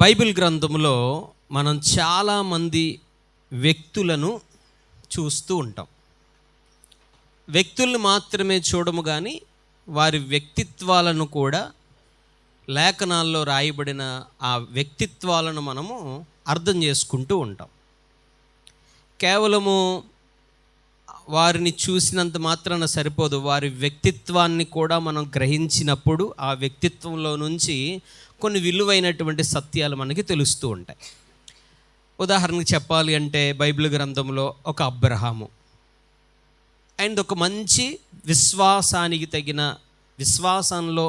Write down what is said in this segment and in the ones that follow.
Bible గ్రంథంలో మనం చాలామంది వ్యక్తులను చూస్తూ ఉంటాం. వ్యక్తుల్ని మాత్రమే చూడము కానీ వారి వ్యక్తిత్వాలను కూడా లేఖనాల్లో రాయబడిన ఆ వ్యక్తిత్వాలను మనము అర్థం చేసుకుంటూ ఉంటాం. కేవలము వారిని చూసినంత మాత్రాన సరిపోదు, వారి వ్యక్తిత్వాన్ని కూడా మనం గ్రహించినప్పుడు ఆ వ్యక్తిత్వంలో నుంచి కొన్ని విలువైనటువంటి సత్యాలు మనకి తెలుస్తూ ఉంటాయి. ఉదాహరణకు చెప్పాలి అంటే బైబిల్ గ్రంథంలో ఒక అబ్రహాము అండ్ ఒక మంచి విశ్వాసానికి తగిన విశ్వాసంలో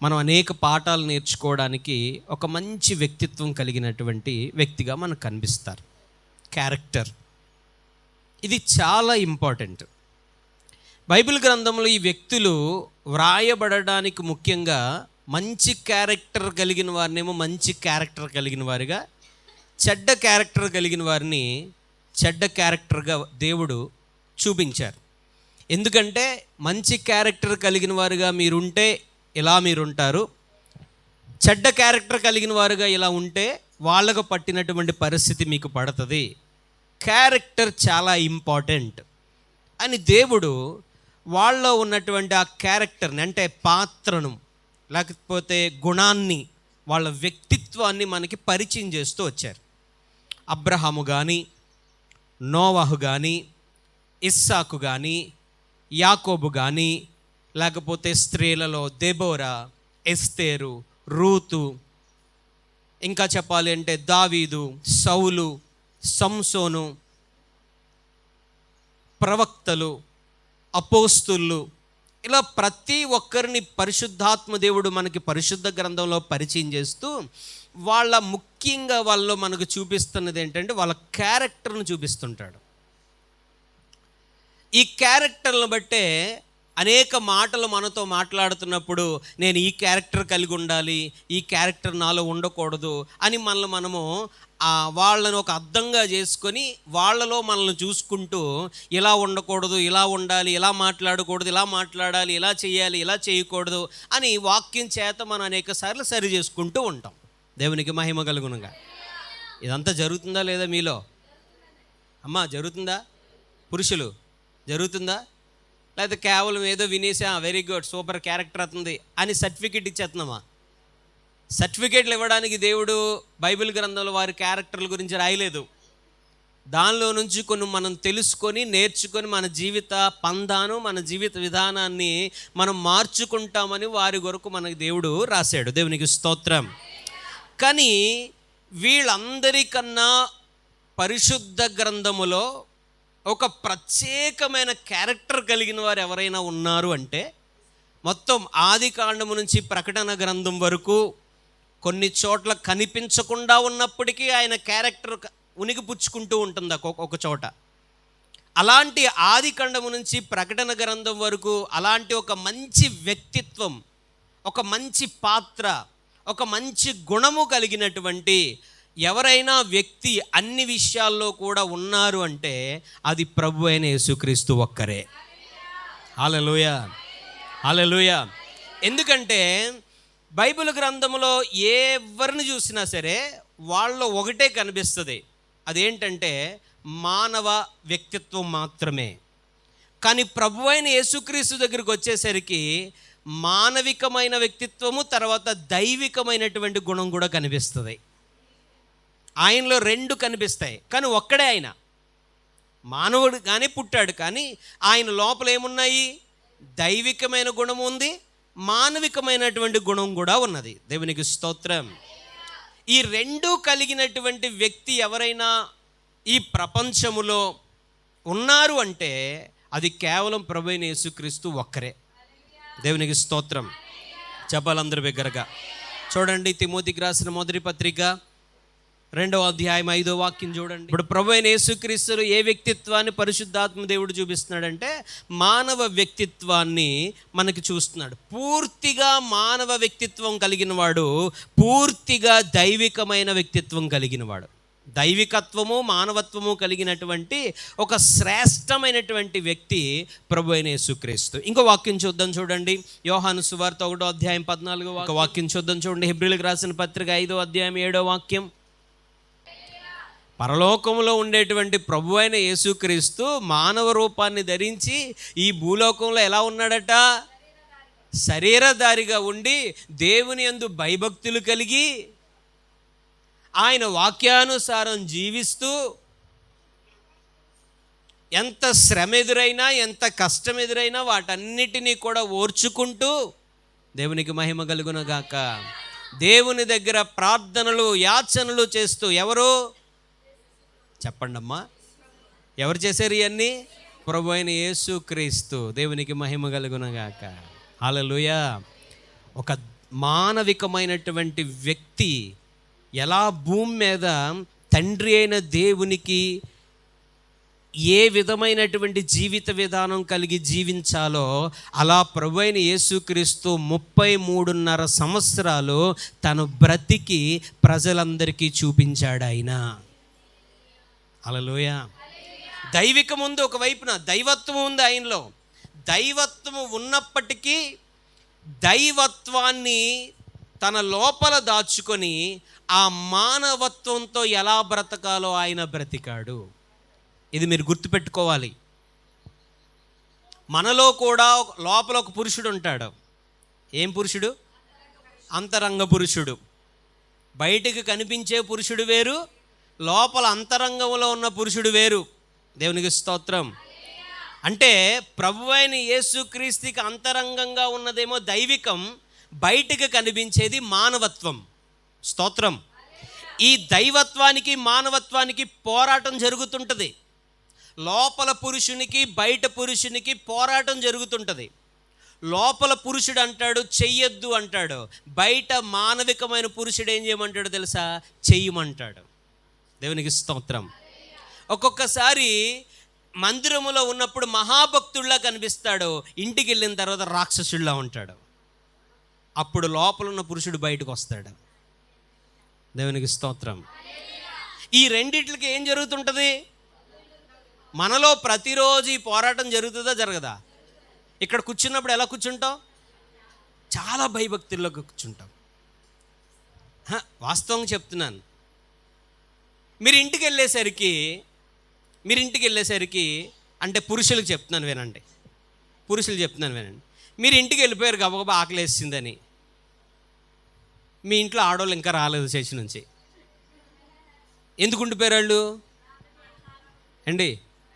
మనం అనేక పాఠాలు నేర్చుకోవడానికి ఒక మంచి వ్యక్తిత్వం కలిగినటువంటి వ్యక్తిగా మనకు కనిపిస్తారు. క్యారెక్టర్ ఇది చాలా ఇంపార్టెంట్. బైబిల్ గ్రంథంలో ఈ వ్యక్తులు వ్రాయబడడానికి ముఖ్యంగా మంచి క్యారెక్టర్ కలిగిన వారినేమో మంచి క్యారెక్టర్ కలిగిన వారిగా, చెడ్డ క్యారెక్టర్ కలిగిన వారిని చెడ్డ క్యారెక్టర్గా దేవుడు చూపించారు. ఎందుకంటే మంచి క్యారెక్టర్ కలిగిన వారుగా మీరుంటే ఇలా మీరుంటారు, చెడ్డ క్యారెక్టర్ కలిగిన వారుగా ఇలా ఉంటే వాళ్ళకు పట్టినటువంటి పరిస్థితి మీకు పడుతుంది. క్యారెక్టర్ చాలా ఇంపార్టెంట్ అని దేవుడు వాళ్ళలో ఉన్నటువంటి ఆ క్యారెక్టర్ని, అంటే పాత్రను లేకపోతే గుణాన్ని, వాళ్ళ వ్యక్తిత్వాన్ని మనకి పరిచయం చేస్తూ వచ్చారు. అబ్రహాము కానీ, నోవహు కానీ, ఇస్సాకు కానీ, యాకోబు కానీ, లేకపోతే స్త్రీలలో దెబోరా, ఎస్తేరు, రూతు, ఇంకా చెప్పాలి అంటే దావీదు, సౌలు, సంసోను, ప్రవక్తలు, అపోస్తులు, ఇలా ప్రతి ఒక్కరిని పరిశుద్ధాత్మ దేవుడు మనకి పరిశుద్ధ గ్రంథంలో పరిచయం చేస్తూ ముఖ్యంగా వాళ్ళు మనకు చూపిస్తున్నది ఏంటంటే వాళ్ళ క్యారెక్టర్ను చూపిస్తుంటాడు. ఈ క్యారెక్టర్లను బట్టే అనేక మాటలు మనతో మాట్లాడుతున్నప్పుడు నేను ఈ క్యారెక్టర్ కలిగి ఉండాలి, ఈ క్యారెక్టర్ నాలో ఉండకూడదు అని మనము వాళ్ళని ఒక అర్థంగా చేసుకొని వాళ్ళలో మనల్ని చూసుకుంటూ ఇలా ఉండకూడదు, ఇలా ఉండాలి, ఇలా మాట్లాడకూడదు, ఇలా మాట్లాడాలి, ఇలా చేయాలి, ఇలా చేయకూడదు అని వాక్యం చేత మనం అనేక సార్లు సరి చేసుకుంటూ ఉంటాం. దేవునికి మహిమ కలుగునుగా. ఇదంతా జరుగుతుందా లేదా మీలో? అమ్మా జరుగుతుందా? పురుషులు జరుగుతుందా? లేకపోతే కేవలం ఏదో వినేసి వెరీ గుడ్ సూపర్ క్యారెక్టర్ అవుతుంది అని సర్టిఫికెట్ ఇచ్చేస్తున్నామా? సర్టిఫికెట్లు ఇవ్వడానికి దేవుడు బైబిల్ గ్రంథంలో వారి క్యారెక్టర్ల గురించి రాయలేదు. దానిలో నుంచి కొన్ని మనం తెలుసుకొని నేర్చుకొని మన జీవిత పందాను, మన జీవిత విధానాన్ని మనం మార్చుకుంటామని వారి కొరకు మనకు దేవుడు రాశాడు. దేవునికి స్తోత్రం. కానీ వీళ్ళందరికన్నా పరిశుద్ధ గ్రంథములో ఒక ప్రత్యేకమైన క్యారెక్టర్ కలిగిన వారు ఎవరైనా ఉన్నారు అంటే మొత్తం ఆది కాండము నుంచి ప్రకటన గ్రంథం వరకు కొన్ని చోట్ల కనిపించకుండా ఉన్నప్పటికీ ఆయన క్యారెక్టర్ ఉనికి పుచ్చుకుంటూ ఉంటుంది ఒక చోట. అలాంటి ఆది కాండము నుంచి ప్రకటన గ్రంథం వరకు అలాంటి ఒక మంచి వ్యక్తిత్వం, ఒక మంచి పాత్ర, ఒక మంచి గుణము కలిగినటువంటి ఎవరైనా వ్యక్తి అన్ని విషయాల్లో కూడా ఉన్నారు అంటే అది ప్రభు అయిన యేసుక్రీస్తు ఒక్కరే. హల్లెలూయా, హల్లెలూయా. ఎందుకంటే బైబిల్ గ్రంథంలో ఎవరిని చూసినా సరే వాళ్ళలో ఒకటే కనిపిస్తుంది, అదేంటంటే మానవ వ్యక్తిత్వం మాత్రమే. కానీ ప్రభు అయిన యేసుక్రీస్తు దగ్గరికి వచ్చేసరికి మానవికమైన వ్యక్తిత్వము తర్వాత దైవికమైనటువంటి గుణం కూడా కనిపిస్తుంది. ఆయనలో రెండు కనిపిస్తాయి, కానీ ఒక్కడే ఆయన. మానవుడు కానీ పుట్టాడు, కానీ ఆయన లోపల ఏమున్నాయి? దైవికమైన గుణం ఉంది, మానవికమైనటువంటి గుణం కూడా ఉన్నది. దేవునికి స్తోత్రం. ఈ రెండు కలిగినటువంటి వ్యక్తి ఎవరైనా ఈ ప్రపంచములో ఉన్నారు అంటే అది కేవలం ప్రభువైన యేసుక్రీస్తు ఒక్కరే. దేవునికి స్తోత్రం. చెప్పాలందరూ బిగ్గరగా. చూడండి, తిమోతికి రాసిన మొదటి పత్రిక 2వ అధ్యాయం 5వ వాక్యం చూడండి. ఇప్పుడు ప్రభువైన యేసుక్రీస్తు ఏ వ్యక్తిత్వాన్ని పరిశుద్ధాత్మ దేవుడు చూపిస్తున్నాడంటే మానవ వ్యక్తిత్వాన్ని మనకి చూస్తున్నాడు. పూర్తిగా మానవ వ్యక్తిత్వం కలిగిన వాడు, పూర్తిగా దైవికమైన వ్యక్తిత్వం కలిగిన వాడు. దైవికత్వము మానవత్వము కలిగినటువంటి ఒక శ్రేష్టమైనటువంటి వ్యక్తి ప్రభు అయిన యేసుక్రీస్తు. ఇంకో వాక్యం చూద్దాం చూడండి, యోహాను సువార్త 1వ అధ్యాయం 14వ వాక్యం చూద్దాం చూడండి. హెబ్రీయులకు రాసిన పత్రిక 5వ అధ్యాయం 7వ వాక్యం. పరలోకంలో ఉండేటువంటి ప్రభు అయిన యేసుక్రీస్తు మానవ రూపాన్ని ధరించి ఈ భూలోకంలో ఎలా ఉన్నాడట? శరీరధారిగా ఉండి దేవుని యందు భయభక్తులు కలిగి ఆయన వాక్యానుసారం జీవిస్తూ ఎంత శ్రమ ఎదురైనా ఎంత కష్టం ఎదురైనా వాటన్నిటినీ కూడా ఓర్చుకుంటూ, దేవునికి మహిమ కలుగునుగాక, దేవుని దగ్గర ప్రార్థనలు యాచనలు చేస్తూ, ఎవరు చెప్పండమ్మా, ఎవరు చేశారు ఇవన్నీ? ప్రభు అయిన యేసుక్రీస్తు. దేవునికి మహిమ కలుగునుగాక. హల్లెలూయా. ఒక మానవికమైనటువంటి వ్యక్తి ఎలా భూమి మీద తండ్రి అయిన దేవునికి ఏ విధమైనటువంటి జీవిత విధానం కలిగి జీవించాలో అలా ప్రభు అయిన యేసుక్రీస్తు 33.5 సంవత్సరాలు తను బ్రతికి ప్రజలందరికీ చూపించాడు ఆయన. హల్లెలూయా. దైవికం ఉంది ఒకవైపున, దైవత్వం ఉంది ఆయనలో. దైవత్వం ఉన్నప్పటికీ దైవత్వాన్ని తన లోపల దాచుకొని ఆ మానవత్వంతో ఎలా బ్రతకాలో ఆయన బ్రతికాడు. ఇది మీరు గుర్తుపెట్టుకోవాలి. మనలో కూడా లోపల ఒక పురుషుడు ఉంటాడు. ఏం పురుషుడు? అంతరంగ పురుషుడు. బయటికి కనిపించే పురుషుడు వేరు, లోపల అంతరంగంలో ఉన్న పురుషుడు వేరు. దేవునికి స్తోత్రం. అంటే ప్రభు అయిన యేసుక్రీస్తుకి అంతరంగంగా ఉన్నదేమో దైవికం, బయటికి కనిపించేది మానవత్వం. స్తోత్రం. ఈ దైవత్వానికి మానవత్వానికి పోరాటం జరుగుతుంటుంది. లోపల పురుషునికి బయట పురుషునికి పోరాటం జరుగుతుంటుంది. లోపల పురుషుడు అంటాడు చెయ్యొద్దు అంటాడు, బయట మానవికమైన పురుషుడు ఏం చేయమంటాడు తెలుసా? చెయ్యమంటాడు. దేవునికి స్తోత్రం. ఒక్కొక్కసారి మందిరములో ఉన్నప్పుడు మహాభక్తుల్లా కనిపిస్తాడు, ఇంటికి వెళ్ళిన తర్వాత రాక్షసుల్లా ఉంటాడు. అప్పుడు లోపల ఉన్న పురుషుడు బయటకు వస్తాడు. దేవునికి స్తోత్రం. ఈ రెండిట్లకి ఏం జరుగుతుంటుంది? మనలో ప్రతిరోజు ఈ పోరాటం జరుగుతుందా జరగదా? ఇక్కడ కూర్చున్నప్పుడు ఎలా కూర్చుంటాం? చాలా భయభక్తుల్లో కూర్చుంటాం. వాస్తవంగా చెప్తున్నాను. మీరు ఇంటికి వెళ్ళేసరికి అంటే పురుషులకు చెప్తున్నాను వినండి, మీరు ఇంటికి వెళ్ళిపోయారు, గబగబా ఆకలి వేసిందని. మీ ఇంట్లో ఆడవాళ్ళు ఇంకా రాలేదు చర్చి నుంచి. ఎందుకు ఉండిపోయారు వాళ్ళు అండి?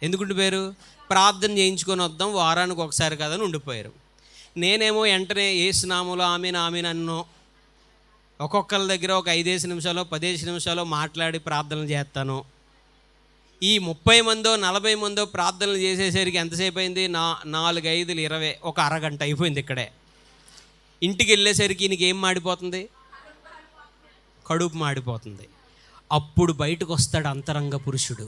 ఎందుకు ఉండిపోయారు? ప్రార్థన చేయించుకొని వద్దాం, వారానికి ఒకసారి కదని ఉండిపోయారు. నేనేమో వెంటనే యేసు నామములో ఆమేన్ ఆమేన్ అన్నో ఒక్కొక్కరి దగ్గర ఒక 5 నిమిషాలు 10 నిమిషాలు మాట్లాడి ప్రార్థనలు చేస్తాను. ఈ 30 మందో 40 మందో ప్రార్థనలు చేసేసరికి ఎంతసేపు అయింది? 4, 5, 20 ఒక అరగంట అయిపోయింది ఇక్కడే. ఇంటికి వెళ్ళేసరికి నీకు ఏం మాడిపోతుంది? కడుపు మాడిపోతుంది. అప్పుడు బయటకు వస్తాడు అంతరంగ పురుషుడు.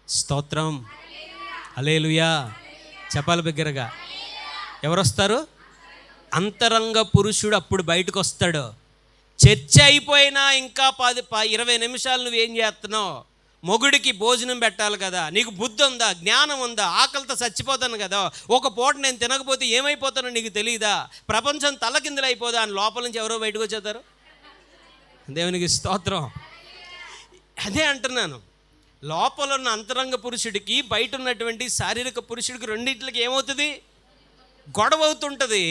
స్తోత్రం. హల్లెలూయా. చెప్పాలి బిగ్గరగా. ఎవరు వస్తారు? అంతరంగ పురుషుడు అప్పుడు బయటకు వస్తాడు. చర్చ అయిపోయినా ఇంకా 10-20 నిమిషాలు నువ్వేం చేస్తున్నావు? మొగుడికి భోజనం పెట్టాలి కదా, నీకు బుద్ధి ఉందా, జ్ఞానం ఉందా? ఆకలితో చచ్చిపోతాను కదా, ఒక పూట నేను తినకపోతే ఏమైపోతానో నీకు తెలియదా? ప్రపంచం తలకిందులు అయిపోదా అని లోపల నుంచి ఎవరో బయటకు వచ్చేస్తారు. దేవునికి స్తోత్రం. అదే అంటున్నాను, లోపల ఉన్న అంతరంగ పురుషుడికి బయట ఉన్నటువంటి శారీరక పురుషుడికి రెండింటికి ఏమవుతుంది? గొడవ అవుతుంటుంది.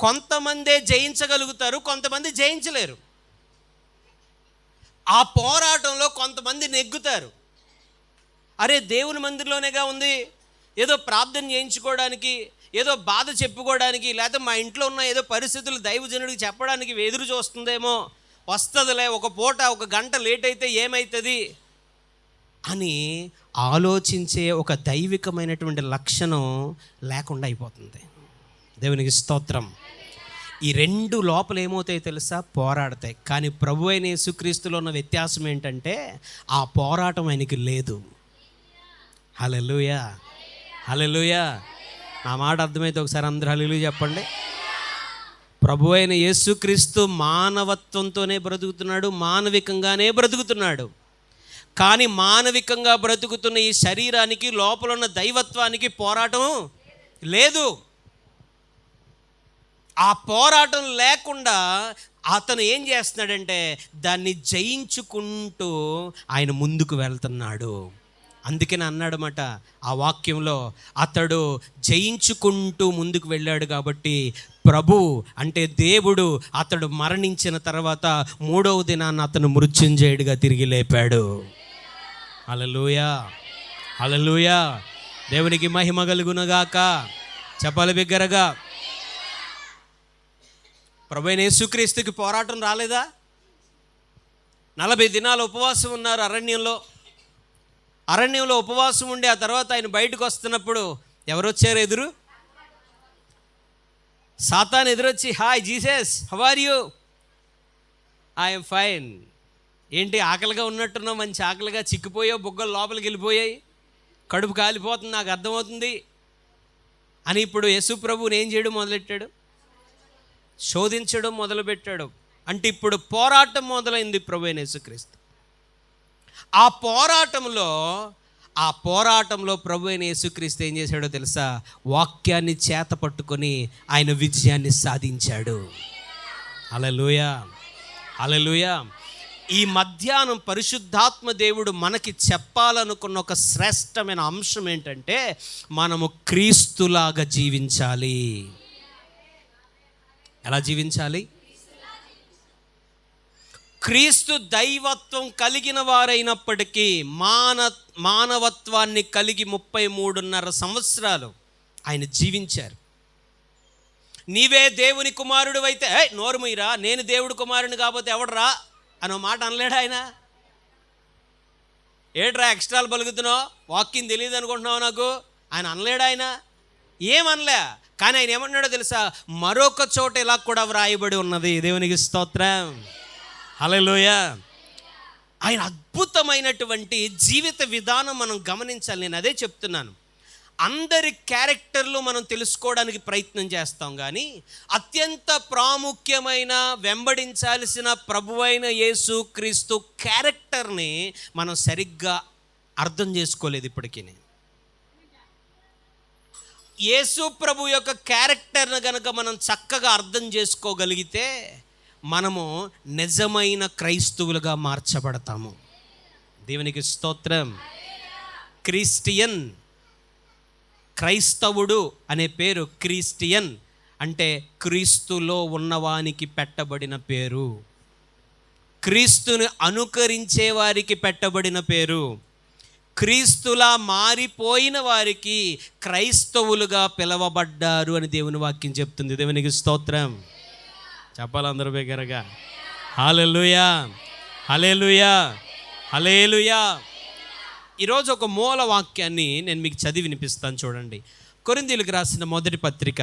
కొంతమందే జయించగలుగుతారు, కొంతమంది జయించలేరు. ఆ పోరాటంలో కొంతమంది నెగ్గుతారు. అరే దేవుని మందిరంలోనేగా ఉంది, ఏదో ప్రార్థన చేయించుకోవడానికి, ఏదో బాధ చెప్పుకోవడానికి, లేకపోతే మా ఇంట్లో ఉన్న ఏదో పరిస్థితులు దైవజనుడికి చెప్పడానికి ఎదురు చూస్తుందేమో, వస్తుందిలే, ఒక పూట 1 గంట లేట్ అయితే ఏమవుతుంది అని ఆలోచించే ఒక దైవికమైనటువంటి లక్షణం లేకుండా అయిపోతుంది. దేవునికి స్తోత్రం. ఈ 2 లోపల ఏమవుతాయి తెలుసా? పోరాడతాయి. కానీ ప్రభు అయిన యేసుక్రీస్తులో ఉన్న వ్యత్యాసం ఏంటంటే ఆ పోరాటం ఆయనకి లేదు. హల్లెలూయా, హల్లెలూయా. నా మాట అర్థమైతే ఒకసారి అందరూ హల్లెలూయా చెప్పండి. ప్రభు అయిన యేసుక్రీస్తు మానవత్వంతోనే బ్రతుకుతున్నాడు, మానవికంగానే బ్రతుకుతున్నాడు. కానీ మానవికంగా బ్రతుకుతున్న ఈ శరీరానికి, లోపల ఉన్న దైవత్వానికి పోరాటం లేదు. ఆ పోరాటం లేకుండా అతను ఏం చేస్తున్నాడంటే దాన్ని జయించుకుంటూ ఆయన ముందుకు వెళ్తున్నాడు. అందుకని అన్నాడన్నమాట ఆ వాక్యంలో, అతడు జయించుకుంటూ ముందుకు వెళ్ళాడు కాబట్టి ప్రభు అంటే దేవుడు అతడు మరణించిన తర్వాత 3వ దినాన్ని అతను మృత్యుంజయుడిగా తిరిగి లేపాడు. హల్లెలూయా, హల్లెలూయా. దేవునికి మహిమ కలుగునుగాక. చెప్పాలి బిగ్గరగా. ప్రభువైన యేసుక్రీస్తుకి పోరాటం రాలేదా? 40 దినాలు ఉపవాసం ఉన్నారు అరణ్యంలో ఉపవాసం ఉండి ఆ తర్వాత ఆయన బయటకు వస్తున్నప్పుడు ఎవరు వచ్చారు ఎదురు? సాతాను ఎదురొచ్చి, hi Jesus, how are you? I'm fine. ఏంటి ఆకలిగా ఉన్నట్టున్నావు, మంచి ఆకలిగా చిక్కిపోయావు, బుగ్గలు లోపలికి వెళ్ళిపోయాయి, కడుపు కాలిపోతుంది, నాకు అర్థమవుతుంది అని ఇప్పుడు యేసు ప్రభువుని ఏం చేయడం మొదలెట్టాడు? శోధించడం మొదలుపెట్టాడు. అంటే ఇప్పుడు పోరాటం మొదలైంది ప్రభువైన యేసుక్రీస్తు. ఆ పోరాటంలో ప్రభువైన యేసుక్రీస్తు ఏం చేశాడో తెలుసా? వాక్యాన్ని చేత పట్టుకొని ఆయన విజయాన్ని సాధించాడు. హల్లెలూయా, హల్లెలూయా. ఈ మధ్యాహ్నం పరిశుద్ధాత్మ దేవుడు మనకి చెప్పాలనుకున్న ఒక శ్రేష్టమైన అంశం ఏంటంటే, మనము క్రీస్తులాగా జీవించాలి. ఎలా జీవించాలి? క్రీస్తు దైవత్వం కలిగిన వారైనప్పటికీ మానవత్వాన్ని కలిగి 33.5 సంవత్సరాలు ఆయన జీవించారు. నీవే దేవుని కుమారుడు అయితే నోరుమూయిరా, నేను దేవుడి కుమారుని కాకపోతే ఎవడరా అనో మాట అనలేడు ఆయన. ఏట్రా ఎక్స్ట్రాలు పలుకుతున్నావు, వాక్యం తెలియదు అనుకుంటున్నావు నాకు ఆయన అనలేడు. ఆయన ఏమనలే. కానీ ఆయన ఏమన్నాడో తెలుసా? మరొక చోట ఇలా కూడా వ్రాయబడి ఉన్నది. దేవునికి స్తోత్రం, హల్లెలూయా. ఆయన అద్భుతమైనటువంటి జీవిత విధానం మనం గమనించాలి. నేను అదే చెప్తున్నాను. అందరి క్యారెక్టర్లు మనం తెలుసుకోవడానికి ప్రయత్నం చేస్తాం, కానీ అత్యంత ప్రాముఖ్యమైన వెంబడించాల్సిన ప్రభువైన యేసు క్రీస్తు క్యారెక్టర్ని మనం సరిగ్గా అర్థం చేసుకోలేదు ఇప్పటికీ. యేసు ప్రభు యొక్క క్యారెక్టర్ను కనుక మనం చక్కగా అర్థం చేసుకోగలిగితే మనము నిజమైన క్రైస్తవులుగా మార్చబడతాము. దేవునికి స్తోత్రం. క్రైస్తవుడు అనే పేరు, క్రిస్టియన్ అంటే క్రీస్తులో ఉన్నవానికి పెట్టబడిన పేరు, క్రీస్తుని అనుకరించే వారికి పెట్టబడిన పేరు. క్రీస్తులా మారిపోయిన వారికి క్రైస్తవులుగా పిలవబడ్డారు అని దేవుని వాక్యం చెప్తుంది. దేవునికి స్తోత్రం. చెప్పాలి అందరూ బిగ్గరగా. హల్లెలూయా, హల్లెలూయా, హల్లెలూయా. ఈరోజు ఒక మూల వాక్యాన్ని నేను మీకు చదివి వినిపిస్తాను, చూడండి. కొరింథీయులకు రాసిన మొదటి పత్రిక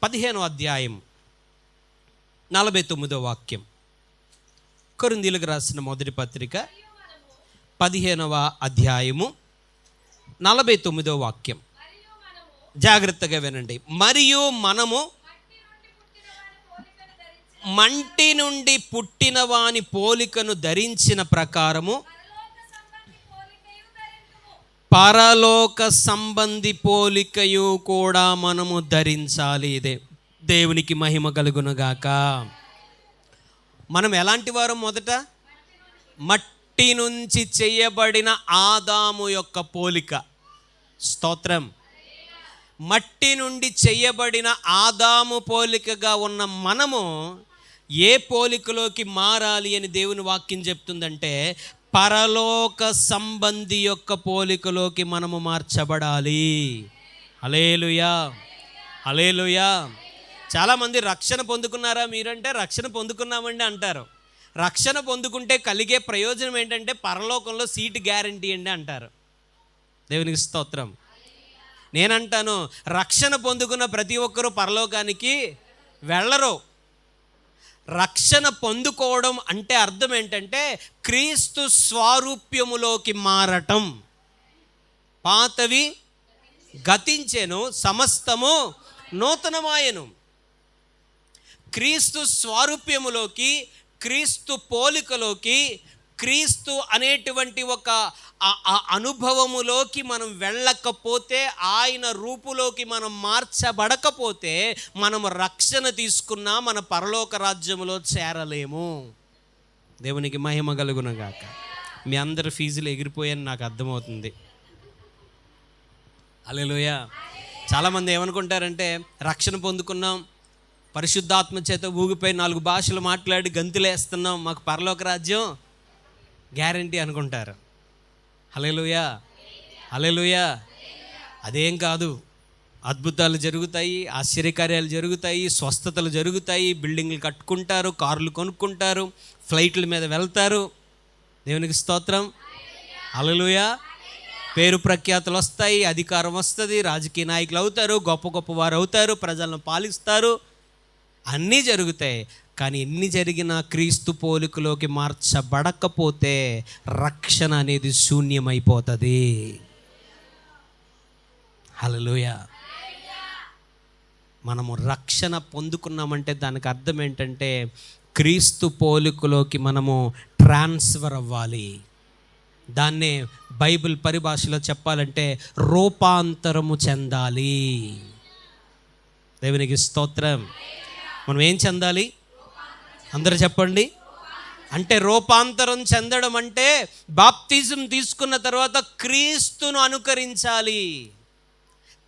15వ అధ్యాయం 49వ వాక్యం. కొరింథీయులకు రాసిన మొదటి పత్రిక 15వ అధ్యాయము 49వ వాక్యం. జాగ్రత్తగా వినండి. మరియు మనము మంటి నుండి పుట్టిన వాని పోలికను ధరించిన ప్రకారము పరలోక సంబంధి పోలికయు కూడా మనము ధరించాలి. ఇదే దేవునికి మహిమ కలుగునుగాక. మనం ఎలాంటి వారు? మొదట మట్టి నుంచి చేయబడిన ఆదాము యొక్క పోలిక. స్తోత్రం. మట్టి నుండి చేయబడిన ఆదాము పోలికగా ఉన్న మనము ఏ పోలికలోకి మారాలి అని దేవుని వాక్యం చెప్తుందంటే, పరలోక సంబంధి యొక్క పోలికలోకి మనము మార్చబడాలి. హల్లెలూయా, హల్లెలూయా. చాలామంది రక్షణ పొందుకున్నారా మీరంటే, రక్షణ పొందుకున్నామండి అంటారు. రక్షణ పొందుకుంటే కలిగే ప్రయోజనం ఏంటంటే పరలోకంలో సీటు గ్యారంటీ అండి అంటారు. దేవునికి స్తోత్రం. నేనంటాను, రక్షణ పొందుకున్న ప్రతి ఒక్కరూ పరలోకానికి వెళ్ళరు. రక్షణ పొందుకోవడం అంటే అర్థం ఏంటంటే క్రీస్తు స్వారూప్యములోకి మారటం. పాతవి గతించెను, సమస్తము నూతనమాయెను. క్రీస్తు స్వారూప్యములోకి, క్రీస్తు పోలికలోకి, క్రీస్తు అనేటువంటి ఒక ఆ అనుభవములోకి మనం వెళ్ళకపోతే, ఆయన రూపులోకి మనం మార్చబడకపోతే, మనం రక్షణ తీసుకున్నా మన పరలోక రాజ్యములో చేరలేము. దేవునికి మహిమ కలుగునగాక. మీ అందరి ఫీజులు ఎగిరిపోయాయని నాకు అర్థమవుతుంది. హల్లెలూయా. చాలామంది ఏమనుకుంటారంటే, రక్షణ పొందుకున్నాం, పరిశుద్ధాత్మ చేత ఊగిపోయి 4 భాషలు మాట్లాడి గంతులేస్తున్నాం, మాకు పరలోక రాజ్యం గ్యారంటీ అనుకుంటారు. హల్లెలూయా, హల్లెలూయా. అదేం కాదు. అద్భుతాలు జరుగుతాయి, ఆశ్చర్యకార్యాలు జరుగుతాయి, స్వస్థతలు జరుగుతాయి, బిల్డింగ్లు కట్టుకుంటారు, కార్లు కొనుక్కుంటారు, ఫ్లైట్ల మీద వెళ్తారు. దేవునికి స్తోత్రం. హల్లెలూయా. పేరు ప్రఖ్యాతులు వస్తాయి, అధికారం వస్తుంది, రాజకీయ నాయకులు అవుతారు, గొప్ప గొప్ప వారు అవుతారు, ప్రజలను పాలిస్తారు, అన్నీ జరుగుతాయి. కానీ ఎన్ని జరిగినా క్రీస్తు పోలికలోకి మార్చబడకపోతే రక్షణ అనేది శూన్యమైపోతుంది. హల్లెలూయా. మనము రక్షణ పొందుకున్నామంటే దానికి అర్థం ఏంటంటే, క్రీస్తు పోలికలోకి మనము ట్రాన్స్ఫర్ అవ్వాలి. దాన్నే బైబిల్ పరిభాషలో చెప్పాలంటే రూపాంతరము చెందాలి. దేవునికి స్తోత్రం. మనం ఏం చెందాలి? అందరూ చెప్పండి. అంటే రూపాంతరం చెందడం అంటే బాప్తిజం తీసుకున్న తర్వాత క్రీస్తును అనుకరించాలి,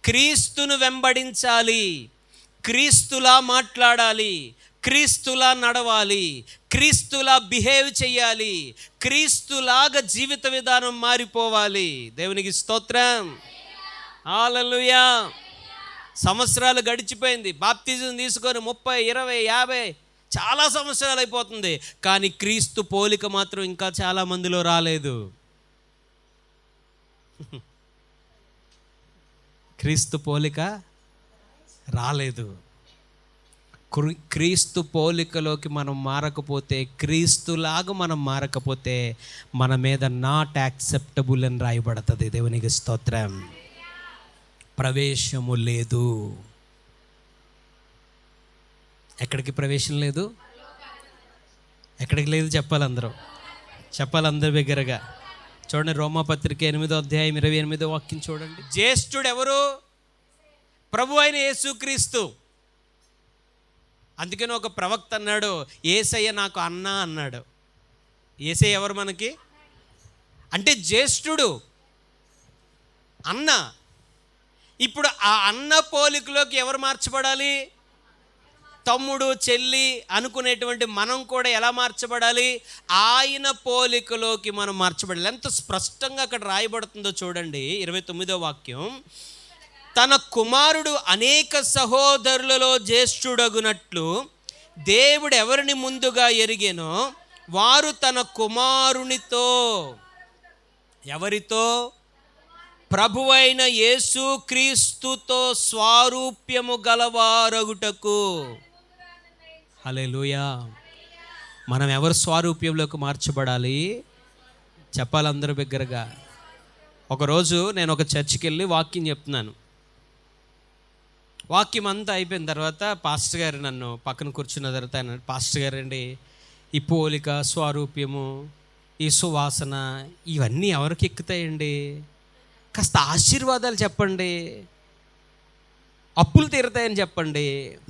క్రీస్తును వెంబడించాలి, క్రీస్తులా మాట్లాడాలి, క్రీస్తులా నడవాలి, క్రీస్తులా బిహేవ్ చేయాలి, క్రీస్తులాగా జీవిత విధానం మారిపోవాలి. దేవునికి స్తోత్రం. హల్లెలూయా. సంవత్సరాలు గడిచిపోయింది, బాప్తిజం తీసుకొని 30, 20, 50 చాలా సంవత్సరాలు అయిపోతుంది. కానీ క్రీస్తు పోలిక మాత్రం ఇంకా చాలా మందిలో రాలేదు. క్రీస్తు పోలిక రాలేదు. క్రీస్తు పోలికలోకి మనం మారకపోతే, క్రీస్తులాగా మనం మారకపోతే మన మీద నాట్ యాక్సెప్టబుల్ అని రాయబడుతుంది. దేవునికి స్తోత్రం. ప్రవేశము లేదు. ఎక్కడికి ప్రవేశం లేదు? ఎక్కడికి లేదు? చెప్పాలి అందరూ, చెప్పాలి అందరి దగ్గరగా. చూడండి, రోమాపత్రిక 8వ అధ్యాయం 28వ వాక్యం చూడండి. జ్యేష్ఠుడు ఎవరు? ప్రభు అయిన యేసుక్రీస్తు. అందుకని ఒక ప్రవక్త అన్నాడు, యేసయ్య నాకు అన్న అన్నాడు. యేసయ్య ఎవరు మనకి? అంటే జ్యేష్ఠుడు, అన్న. ఇప్పుడు ఆ అన్న పోలికలోకి ఎవరు మార్చబడాలి? తమ్ముడు, చెల్లి అనుకునేటువంటి మనం కూడా ఎలా మార్చబడాలి? ఆయన పోలికలోకి మనం మార్చబడాలి. ఎంత స్పష్టంగా అక్కడ రాయబడుతుందో చూడండి. 29వ వాక్యం, తన కుమారుడు అనేక సహోదరులలో జ్యేష్ఠుడగునట్లు దేవుడు ఎవరిని ముందుగా ఎరిగెనో వారు తన కుమారునితో, ఎవరితో? ప్రభువైన యేసు క్రీస్తుతో స్వారూప్యము గలవారగుటకు. హల్లెలూయా. మనం ఎవరు స్వారూప్యంలోకి మార్చబడాలి? చెప్పాలి అందరూ బిగ్గరగా. ఒకరోజు నేను ఒక చర్చికి వెళ్ళి వాక్యం చెప్తున్నాను. వాక్యం అంతా అయిపోయిన తర్వాత పాస్టర్ గారు నన్ను పక్కన కూర్చున్న తర్వాత ఆయన, పాస్టర్ గారు అండి, ఈ పోలిక, స్వారూప్యము, ఈ సువాసన ఇవన్నీ ఎవరికి ఎక్కుతాయండి? కాస్త ఆశీర్వాదాలు చెప్పండి, అప్పులు తీరుతాయని చెప్పండి,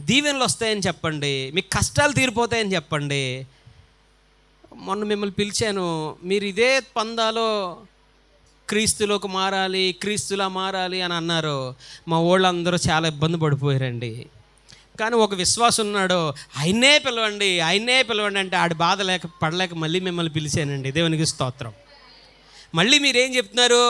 దీవెనలు వస్తాయని చెప్పండి, మీకు కష్టాలు తీరిపోతాయని చెప్పండి. మొన్న మిమ్మల్ని పిలిచాను, మీరు ఇదే పందాలో క్రీస్తులోకి మారాలి, క్రీస్తులా మారాలి అని అన్నారు. మా వాళ్ళందరూ చాలా ఇబ్బంది పడిపోయారండి. కానీ ఒక విశ్వాసం ఉన్నాడు, ఆయన్నే పిలవండి, ఆయన్నే పిలవండి అంటే ఆడి బాధ పడలేక మళ్ళీ మిమ్మల్ని పిలిచానండి. దేవునికి స్తోత్రం. మళ్ళీ మీరేం చెప్తున్నారు?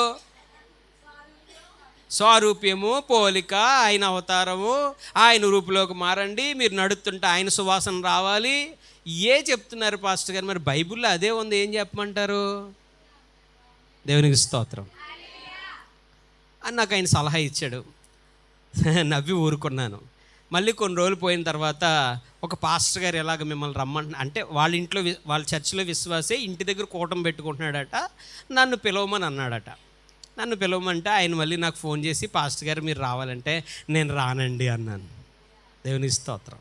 స్వారూప్యము, పోలిక, ఆయన అవతారము, ఆయన రూపులోకి మారండి, మీరు నడుస్తుంటే ఆయన సువాసన రావాలి, ఏ చెప్తున్నారు పాస్టర్ గారు? మరి బైబిల్లో అదే ఉంది, ఏం చెప్పమంటారు? దేవునికి స్తోత్రం అని నాకు ఆయన సలహా ఇచ్చాడు. నవ్వి ఊరుకున్నాను. మళ్ళీ కొన్ని రోజులు పోయిన తర్వాత ఒక పాస్టర్ గారు ఎలాగ మిమ్మల్ని రమ్మంటున్నా అంటే, వాళ్ళ ఇంట్లో వాళ్ళ చర్చిలో విశ్వాసే ఇంటి దగ్గర కూటం పెట్టుకుంటున్నాడట, నన్ను పిలవమని అన్నాడట. నన్ను పిలవమంటే ఆయన మళ్ళీ నాకు ఫోన్ చేసి, పాస్టర్ గారు మీరు రావాలంటే నేను రానండి అన్నాను. దేవునికి స్తోత్రం.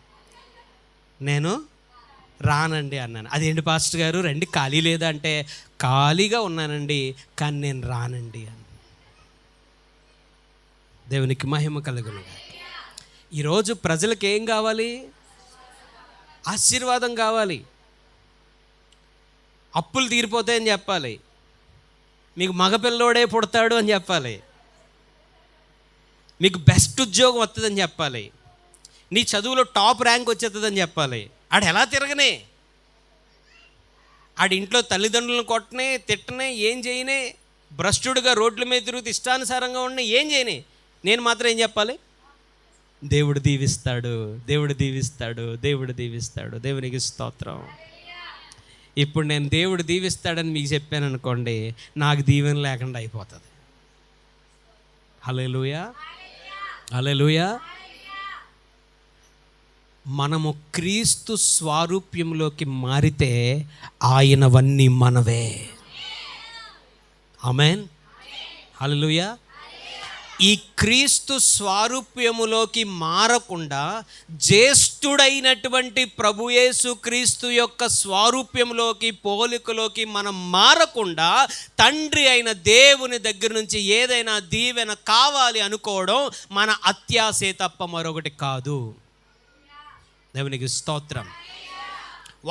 నేను రానండి అన్నాను. అదేంటి పాస్టర్ గారు రండి, ఖాళీ లేదా అంటే, ఖాళీగా ఉన్నానండి కానీ నేను రానండి అని. దేవునికి మహిమ కలుగును. ఈరోజు ప్రజలకు ఏం కావాలి? ఆశీర్వాదం కావాలి. అప్పులు తీరిపోతాయని చెప్పాలి, మీకు మగపిల్లోడే పుడతాడు అని చెప్పాలి, మీకు బెస్ట్ ఉద్యోగం వస్తుందని చెప్పాలి, నీ చదువులో టాప్ ర్యాంక్ వచ్చేస్తుందని చెప్పాలి. ఆడు ఎలా తిరగనే, ఆడి ఇంట్లో తల్లిదండ్రులను కొట్టనే తిట్టనే ఏం చేయనే, భ్రష్టుడుగా రోడ్ల మీద తిరుగుతూ ఇష్టానుసారంగా ఉండి ఏం చేయనే, నేను మాత్రం ఏం చెప్పాలి? దేవుడు దీవిస్తాడు, దేవుడు దీవిస్తాడు, దేవుడు దీవిస్తాడు. దేవునికి స్తోత్రం. ఇప్పుడు నేను దేవుడు దీవిస్తాడని మీకు చెప్పాను అనుకోండి, నాకు దీవెన లేకుండా అయిపోతుంది. హల్లెలూయా, హల్లెలూయా. మనము క్రీస్తు స్వారూప్యంలోకి మారితే ఆయనవన్నీ మనవే. ఆమేన్, హల్లెలూయా. ఈ క్రీస్తు స్వారూప్యములోకి మారకుండా జ్యేష్ఠుడైనటువంటి ప్రభు యేసు క్రీస్తు యొక్క స్వారూప్యంలోకి పోలికలోకి మనం మారకుండా తండ్రి అయిన దేవుని దగ్గర నుంచి ఏదైనా దీవెన కావాలి అనుకోవడం మన అత్యాశే తప్ప మరొకటి కాదు. దేవునికి స్తోత్రం.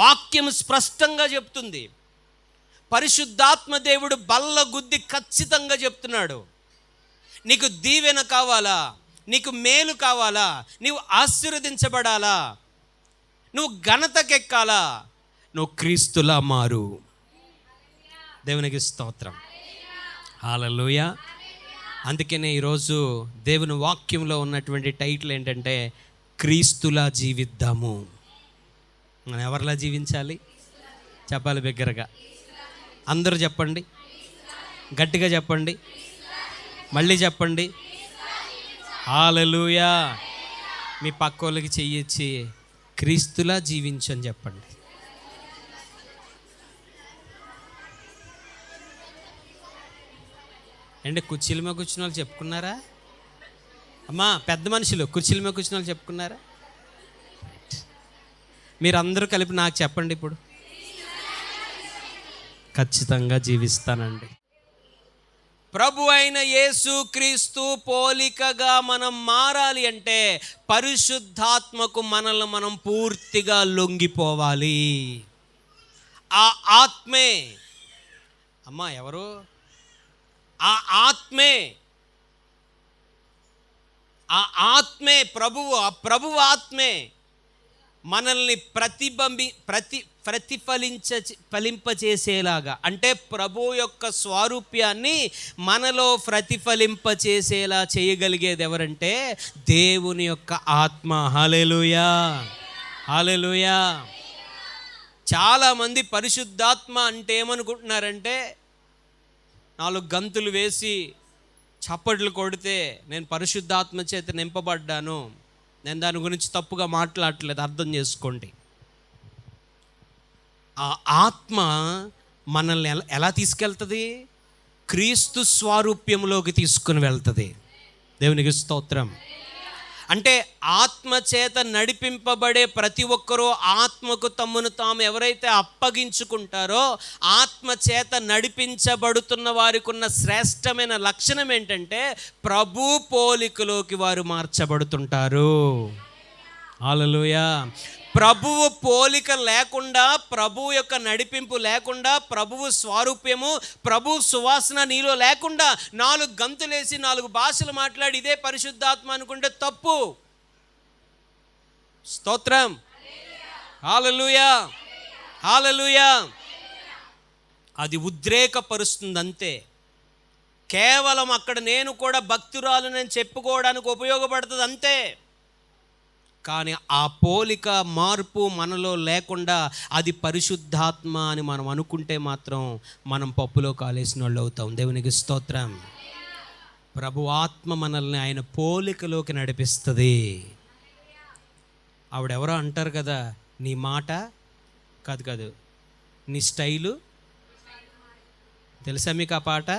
వాక్యం స్పష్టంగా చెప్తుంది. పరిశుద్ధాత్మ దేవుడు బల్ల గుద్ది ఖచ్చితంగా చెప్తున్నాడు. నీకు దీవెన కావాలా, నీకు మేలు కావాలా, నీవు ఆశీర్వదించబడాలా, నువ్వు ఘనతకెక్కాలా, నువ్వు క్రీస్తులా మారు. దేవునికి స్తోత్రం. హల్లెలూయా. అందుకనే ఈరోజు దేవుని వాక్యంలో ఉన్నటువంటి టైటిల్ ఏంటంటే క్రీస్తులా జీవిద్దాము. మనం ఎవరిలా జీవించాలి? చెప్పాలి బిగ్గరగా. అందరూ చెప్పండి, గట్టిగా చెప్పండి, మళ్ళీ చెప్పండి. హల్లెలూయా. మీ పక్కోళ్ళకి చెయ్యొచ్చి క్రీస్తులా జీవించని చెప్పండి. అంటే కుర్చీల మీద కూర్చున్న వాళ్ళు చెప్పుకున్నారా? అమ్మా పెద్ద మనుషులు కుర్చీల మీద కూర్చున్న వాళ్ళు చెప్పుకున్నారా? మీరందరూ కలిపి నాకు చెప్పండి ఇప్పుడు. ఖచ్చితంగా జీవిస్తానండి. ప్రభు అయిన యేసు క్రీస్తు పోలికగా మనం మారాలి అంటే పరిశుద్ధాత్మకు మనల్ని మనం పూర్తిగా లొంగిపోవాలి. ఆ ఆత్మే, అమ్మా ఎవరు? ఆ ఆత్మే, ఆ ఆత్మే ప్రభువు, ఆ ప్రభువు ఆత్మే మనల్ని ఫలింపచేసేలాగా, అంటే ప్రభు యొక్క స్వారూప్యాన్ని మనలో ప్రతిఫలింపచేసేలా చేయగలిగేది ఎవరంటే దేవుని యొక్క ఆత్మ. హల్లెలూయా, హల్లెలూయా. చాలామంది పరిశుద్ధాత్మ అంటే ఏమనుకుంటున్నారంటే 4 గంతులు వేసి చప్పట్లు కొడితే నేను పరిశుద్ధాత్మ చేత నింపబడ్డాను. నేను దాని గురించి తప్పుగా మాట్లాడట్లేదు, అర్థం చేసుకోండి. ఆ ఆత్మ మనల్ని ఎలా తీసుకెళ్తుంది? క్రీస్తు స్వారూప్యంలోకి తీసుకుని వెళ్తుంది. దేవునికి స్తోత్రం. అంటే ఆత్మ చేత నడిపింపబడే ప్రతి ఒక్కరూ ఆత్మకు తమ్మును తాము ఎవరైతే అప్పగించుకుంటారో, ఆత్మ చేత నడిపించబడుతున్న వారికి ఉన్న శ్రేష్టమైన లక్షణం ఏంటంటే ప్రభు పోలికలోకి వారు మార్చబడుతుంటారు. హల్లెలూయా. ప్రభువు పోలిక లేకుండా, ప్రభువు యొక్క నడిపింపు లేకుండా, ప్రభువు స్వారూప్యము, ప్రభు సువాసన నీలో లేకుండా 4 గంతులేసి 4 భాషలు మాట్లాడి ఇదే పరిశుద్ధాత్మ అనుకుంటే తప్పు. స్తోత్రం. హల్లెలూయా, హల్లెలూయా. అది ఉద్రేకపరుస్తుంది అంతే. కేవలం అక్కడ నేను కూడా భక్తురాలునని చెప్పుకోవడానికి ఉపయోగపడుతుంది అంతే. కానీ ఆ పోలిక మార్పు మనలో లేకుండా అది పరిశుద్ధాత్మ అని మనం అనుకుంటే మాత్రం మనం పప్పులో కాలేసిన వాళ్ళు అవుతాం. దేవునికి స్తోత్రం. ప్రభు ఆత్మ మనల్ని ఆయన పోలికలోకి నడిపిస్తుంది. ఆవిడెవరో అంటారు కదా, నీ మాట కాదు నీ స్టైలు. తెలుసా మీకు ఆ పాట?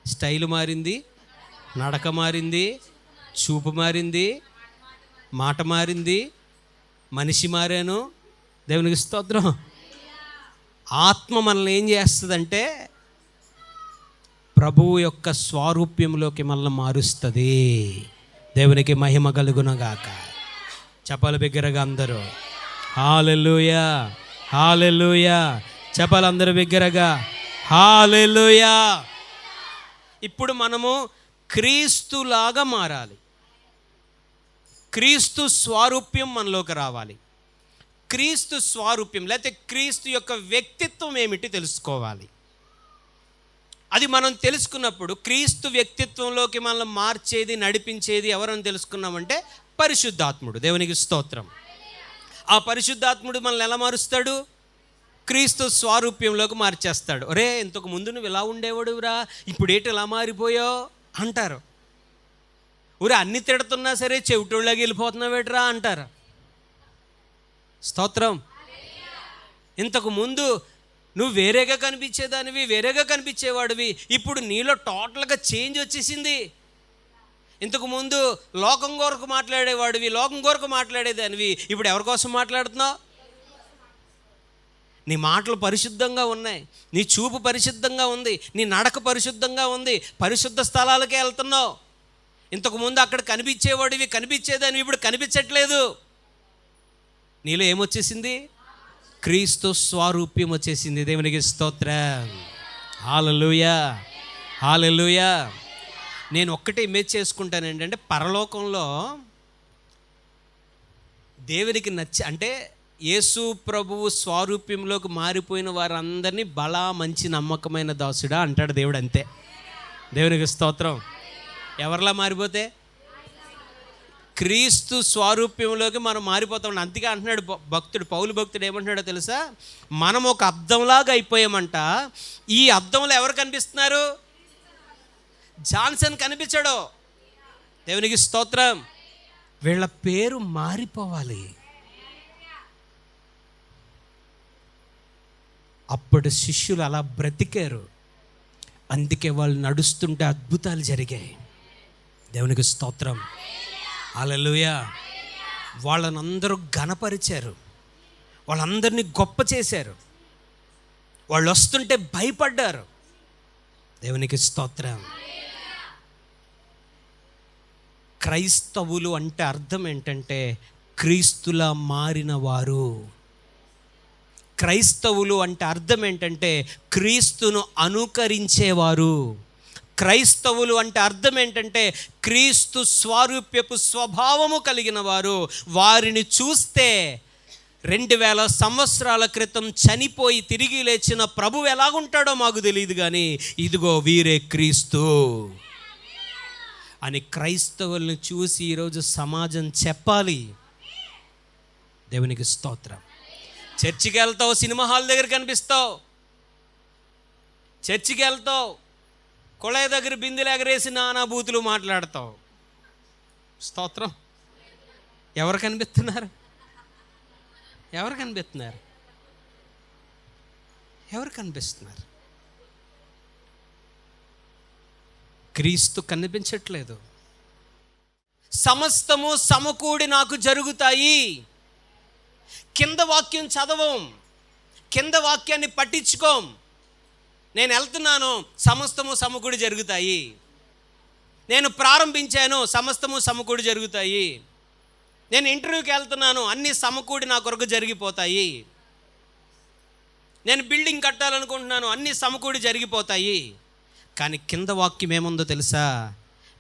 స్టైలు మారింది, నడక మారింది, చూపు మారింది, మాట మారింది, మనిషి మారాను. దేవునికి స్తోత్రం. ఆత్మ మనల్ని ఏం చేస్తుందంటే ప్రభువు యొక్క స్వారూప్యంలోకి మనల్ని మారుస్తుంది. దేవునికి మహిమ కలుగునగాక. చెప్పాలి బిగ్గరగా అందరూ హల్లెలూయా, హల్లెలూయా. చెప్పాలి అందరూ బిగ్గరగా హల్లెలూయా. ఇప్పుడు మనము క్రీస్తులాగా మారాలి. క్రీస్తు స్వారూప్యం మనలోకి రావాలి. క్రీస్తు స్వారూప్యం లేకపోతే క్రీస్తు యొక్క వ్యక్తిత్వం ఏమిటి తెలుసుకోవాలి. అది మనం తెలుసుకున్నప్పుడు క్రీస్తు వ్యక్తిత్వంలోకి మనల్ని మార్చేది, నడిపించేది ఎవరని తెలుసుకున్నామంటే పరిశుద్ధాత్ముడు. దేవునికి స్తోత్రం. ఆ పరిశుద్ధాత్ముడు మనల్ని ఎలా మారుస్తాడు? క్రీస్తు స్వారూప్యంలోకి మార్చేస్తాడు. ఒరే, ఇంతకు ముందు నువ్వు ఇలా ఉండేవాడురా, ఇప్పుడు ఏంటి ఇలా మారిపోయావు అంటారు. ఒరే, అన్ని తిడుతున్నా సరే చెవిటోళ్ళకి వెళ్ళిపోతున్నావేట్రా అంటారు. స్తోత్రం. ఇంతకు ముందు నువ్వు వేరేగా కనిపించేదానివి, వేరేగా కనిపించేవాడివి, ఇప్పుడు నీలో టోటల్గా చేంజ్ వచ్చేసింది. ఇంతకుముందు లోకం కొరకు మాట్లాడేవాడివి, లోకం కొరకు మాట్లాడేదానివి, ఇప్పుడు ఎవరి కోసం మాట్లాడుతున్నావు? నీ మాటలు పరిశుద్ధంగా ఉన్నాయి, నీ చూపు పరిశుద్ధంగా ఉంది, నీ నడక పరిశుద్ధంగా ఉంది, పరిశుద్ధ స్థలాలకే వెళ్తున్నావు. ఇంతకుముందు అక్కడ కనిపించేవాడివి, కనిపించేదానివి, ఇప్పుడు కనిపించట్లేదు. నీలో ఏమొచ్చేసింది? క్రీస్తు స్వారూప్యం వచ్చేసింది. దేవునికి స్తోత్రం. హల్లెలూయా, హల్లెలూయా. నేను ఒక్కటే ఇమేజ్ చేసుకుంటాను ఏంటంటే, పరలోకంలో దేవునికి అంటే యేసు ప్రభువు స్వారూప్యంలోకి మారిపోయిన వారందరినీ బలా మంచి నమ్మకమైన దాసుడా అంటాడు దేవుడు. అంతే. దేవునికి స్తోత్రం. ఎవరిలా మారిపోతే? క్రీస్తు స్వారూప్యంలోకి మనం మారిపోతాం. అందుకే అంటున్నాడు భక్తుడు, పౌలు భక్తుడు ఏమంటున్నాడో తెలుసా? మనం ఒక అద్దంలాగా అయిపోయామంట. ఈ అద్దంలో ఎవరు కనిపిస్తున్నారు? జాన్సన్ కనిపించాడు. దేవునికి స్తోత్రం. వీళ్ళ పేరు మారిపోవాలి. అప్పుడు శిష్యులు అలా బ్రతికారు. అందుకే వాళ్ళు నడుస్తుంటే అద్భుతాలు జరిగాయి. దేవునికి స్తోత్రం. హల్లెలూయా. వాళ్ళని అందరూ ఘనపరిచారు, వాళ్ళందరినీ గొప్ప చేశారు. వాళ్ళు వస్తుంటే భయపడ్డారు. దేవునికి స్తోత్రం. క్రైస్తవులు అంటే అర్థం ఏంటంటే క్రీస్తులా మారిన వారు. క్రైస్తవులు అంటే అర్థం ఏంటంటే క్రీస్తును అనుకరించేవారు. క్రైస్తవులు అంటే అర్థం ఏంటంటే క్రీస్తు స్వారూప్యపు స్వభావము కలిగిన వారు. వారిని చూస్తే 2000 సంవత్సరాల క్రితం చనిపోయి తిరిగి లేచిన ప్రభువు ఎలాగుంటాడో మాకు తెలియదు, కానీ ఇదిగో వీరే క్రీస్తు అని క్రైస్తవుల్ని చూసి ఈరోజు సమాజం చెప్పాలి. దేవునికి స్తోత్రం. చర్చికి వెళ్తావు, సినిమా హాల్ దగ్గర కనిపిస్తావు. చర్చికి వెళ్తావు, కొళాయి దగ్గర బిందెలు ఎగరేసి నానా బూతులు మాట్లాడతావు. స్తోత్రం. ఎవరు కనిపిస్తున్నారు? ఎవరు కనిపిస్తున్నారు? ఎవరు కనిపిస్తున్నారు? క్రీస్తు కనిపించట్లేదు. సమస్తము సమకూడి నాకు జరుగుతాయి. కింద వాక్యం చదవం, కింద వాక్యాన్ని పట్టించుకోం. నేను వెళ్తున్నాను, సమస్తము సమకూడి జరుగుతాయి. నేను ప్రారంభించాను, సమస్తము సమకూడి జరుగుతాయి. నేను ఇంటర్వ్యూకి వెళ్తున్నాను, అన్నీ సమకూడి నా కొరకు జరిగిపోతాయి. నేను బిల్డింగ్ కట్టాలనుకుంటున్నాను, అన్నీ సమకూడి జరిగిపోతాయి. కానీ కింద వాక్యం ఏముందో తెలుసా?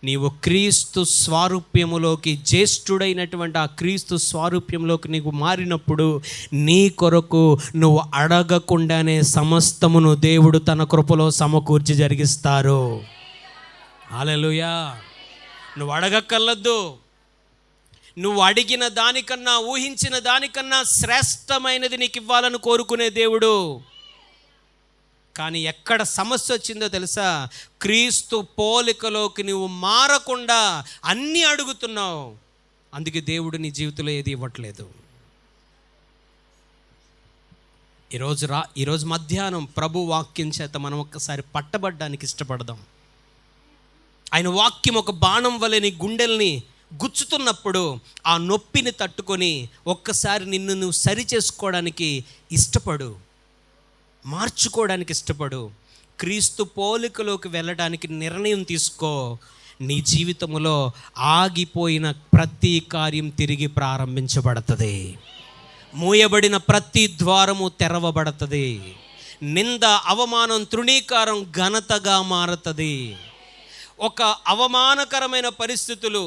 నీవు క్రీస్తు స్వారూప్యములోకి, జ్యేష్ఠుడైనటువంటి ఆ క్రీస్తు స్వారూప్యంలోకి నీకు మారినప్పుడు నీ కొరకు నువ్వు అడగకుండానే సమస్తమును దేవుడు తన కృపలో సమకూర్చి జరిగిస్తారు. హల్లెలూయా. నువ్వు అడగక్కర్లద్దు. నువ్వు అడిగిన దానికన్నా, ఊహించిన దానికన్నా శ్రేష్టమైనది నీకు ఇవ్వాలని కోరుకునే దేవుడు. కానీ ఎక్కడ సమస్య వచ్చిందో తెలుసా? క్రీస్తు పోలికలోకి నువ్వు మారకుండా అన్నీ అడుగుతున్నావు. అందుకే దేవుడు నీ జీవితంలో ఏది ఇవ్వట్లేదు. ఈరోజు మధ్యాహ్నం ప్రభు వాక్యం చేత మనం ఒక్కసారి పట్టబడ్డానికి ఇష్టపడదాం. ఆయన వాక్యం ఒక బాణం వలె నీ గుండెల్ని గుచ్చుతున్నప్పుడు ఆ నొప్పిని తట్టుకొని ఒక్కసారి నిన్ను నువ్వు సరి చేసుకోవడానికి ఇష్టపడు, మార్చుకోవడానికి ఇష్టపడు, క్రీస్తు పోలికలోకి వెళ్ళడానికి నిర్ణయం తీసుకో. నీ జీవితంలో ఆగిపోయిన ప్రతి కార్యం తిరిగి ప్రారంభించబడుతుంది. మూయబడిన ప్రతి ద్వారము తెరవబడుతుంది. నింద, అవమానం, తృణీకారం ఘనతగా మారుతుంది. ఒక అవమానకరమైన పరిస్థితులు,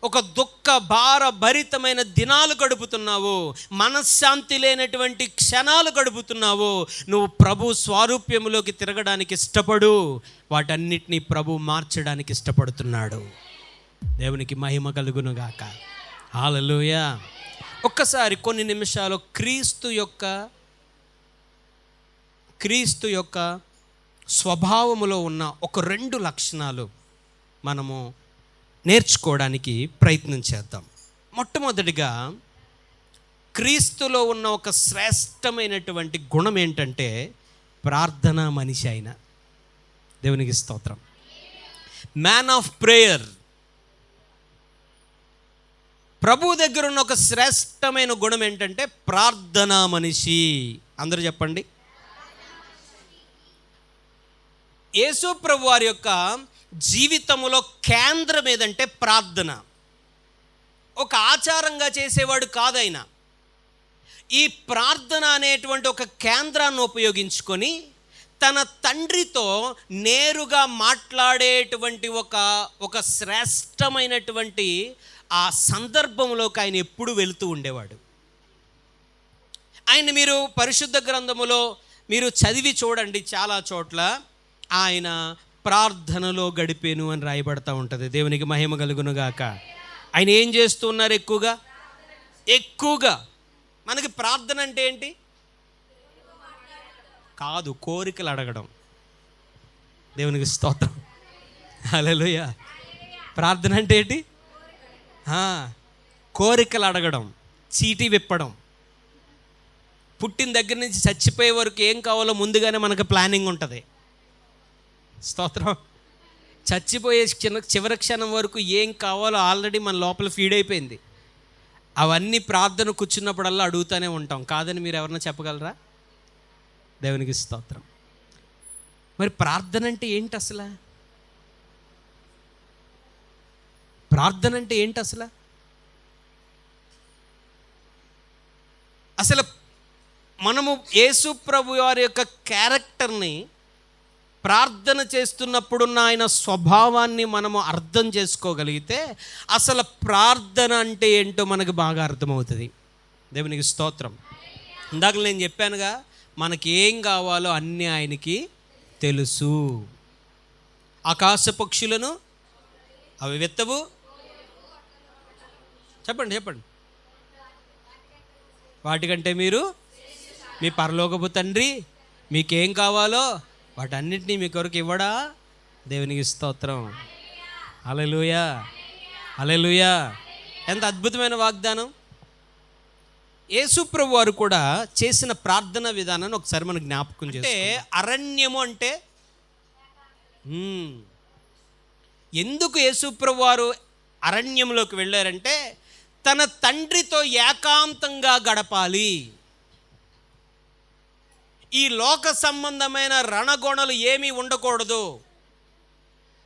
ఒక దుఃఖ భార భరితమైన దినాలు గడుపుతున్నావు, మనశ్శాంతి లేనటువంటి క్షణాలు గడుపుతున్నావు. నువ్వు ప్రభు స్వారూప్యములోకి తిరగడానికి ఇష్టపడు. వాటన్నిటినీ ప్రభు మార్చడానికి ఇష్టపడుతున్నాడు. దేవునికి మహిమ కలుగునుగాక. హల్లెలూయా. ఒక్కసారి కొన్ని నిమిషాలు క్రీస్తు యొక్క స్వభావములో ఉన్న ఒక 2 లక్షణాలు మనము నేర్చుకోవడానికి ప్రయత్నం చేద్దాం. మొట్టమొదటిగా క్రీస్తులో ఉన్న ఒక శ్రేష్టమైనటువంటి గుణం ఏంటంటే ప్రార్థనా మనిషి అయిన. దేవునికి స్తోత్రం. Man of prayer. ప్రభు దగ్గర ఉన్న ఒక శ్రేష్టమైన గుణం ఏంటంటే ప్రార్థనా మనిషి. అందరూ చెప్పండి. యేసు ప్రభు వారి యొక్క జీవితంలో కేంద్రం ఏదంటే ప్రార్థన. ఒక ఆచారంగా చేసేవాడు కాదైనా. ఈ ప్రార్థన అనేటువంటి ఒక కేంద్రాన్ని ఉపయోగించుకొని తన తండ్రితో నేరుగా మాట్లాడేటువంటి ఒక శ్రేష్టమైనటువంటి ఆ సందర్భంలోకి ఆయన ఎప్పుడు వెళుతూ ఉండేవాడు. ఆయన మీరు పరిశుద్ధ గ్రంథములో మీరు చదివి చూడండి, చాలా చోట్ల ఆయన ప్రార్థనలో గడిపేను అని రాయబడతా ఉంటుంది. దేవునికి మహిమ కలుగునుగాక. ఆయన ఏం చేస్తూ ఉన్నారు? ఎక్కువగా మనకి ప్రార్థన అంటే ఏంటి? కాదు, కోరికలు అడగడం. దేవునికి స్తోత్రం. హల్లెలూయా. ప్రార్థన అంటే ఏంటి? కోరికలు అడగడం, చీటీ విప్పడం. పుట్టిన దగ్గర నుంచి చచ్చిపోయే వరకు ఏం కావాలో ముందుగానే మనకు ప్లానింగ్ ఉంటుంది. స్తోత్రం. చచ్చిపోయే చివరి క్షణం వరకు ఏం కావాలో ఆల్రెడీ మన లోపల ఫీడ్ అయిపోయింది. అవన్నీ ప్రార్థన కూర్చున్నప్పుడల్లా అడుగుతూనే ఉంటాం. కాదని మీరు ఎవరన్నా చెప్పగలరా? దేవునికి స్తోత్రం. మరి ప్రార్థన అంటే ఏంటి అసలు? ప్రార్థన అంటే ఏంటి అసలు? అసలు మనము యేసు ప్రభు వారి యొక్క క్యారెక్టర్ని, ప్రార్థన చేస్తున్నప్పుడున్న ఆయన స్వభావాన్ని మనము అర్థం చేసుకోగలిగితే అసలు ప్రార్థన అంటే ఏంటో మనకు బాగా అర్థమవుతుంది. దేవునికి స్తోత్రం. ఇందాక నేను చెప్పానుగా, మనకి ఏం కావాలో అన్నీ ఆయనకి తెలుసు. ఆకాశ పక్షులను అవి విత్తవు. చెప్పండి. వాటికంటే మీరు మీ పరలోకపు తండ్రి మీకేం కావాలో వాటన్నిటినీ మీ కొరకు ఇవ్వడా? దేవునికి స్తోత్రం. హల్లెలూయా. హల్లెలూయా. ఎంత అద్భుతమైన వాగ్దానం. యేసు ప్రభు వారు కూడా చేసిన ప్రార్థన విధానాన్ని ఒకసారి మనం జ్ఞాపకం చేస్తే, అరణ్యము అంటే ఎందుకు యేసు ప్రభు వారు అరణ్యంలోకి వెళ్ళారంటే తన తండ్రితో ఏకాంతంగా గడపాలి. ఈ లోక సంబంధమైన రణగొణలు ఏమీ ఉండకూడదు.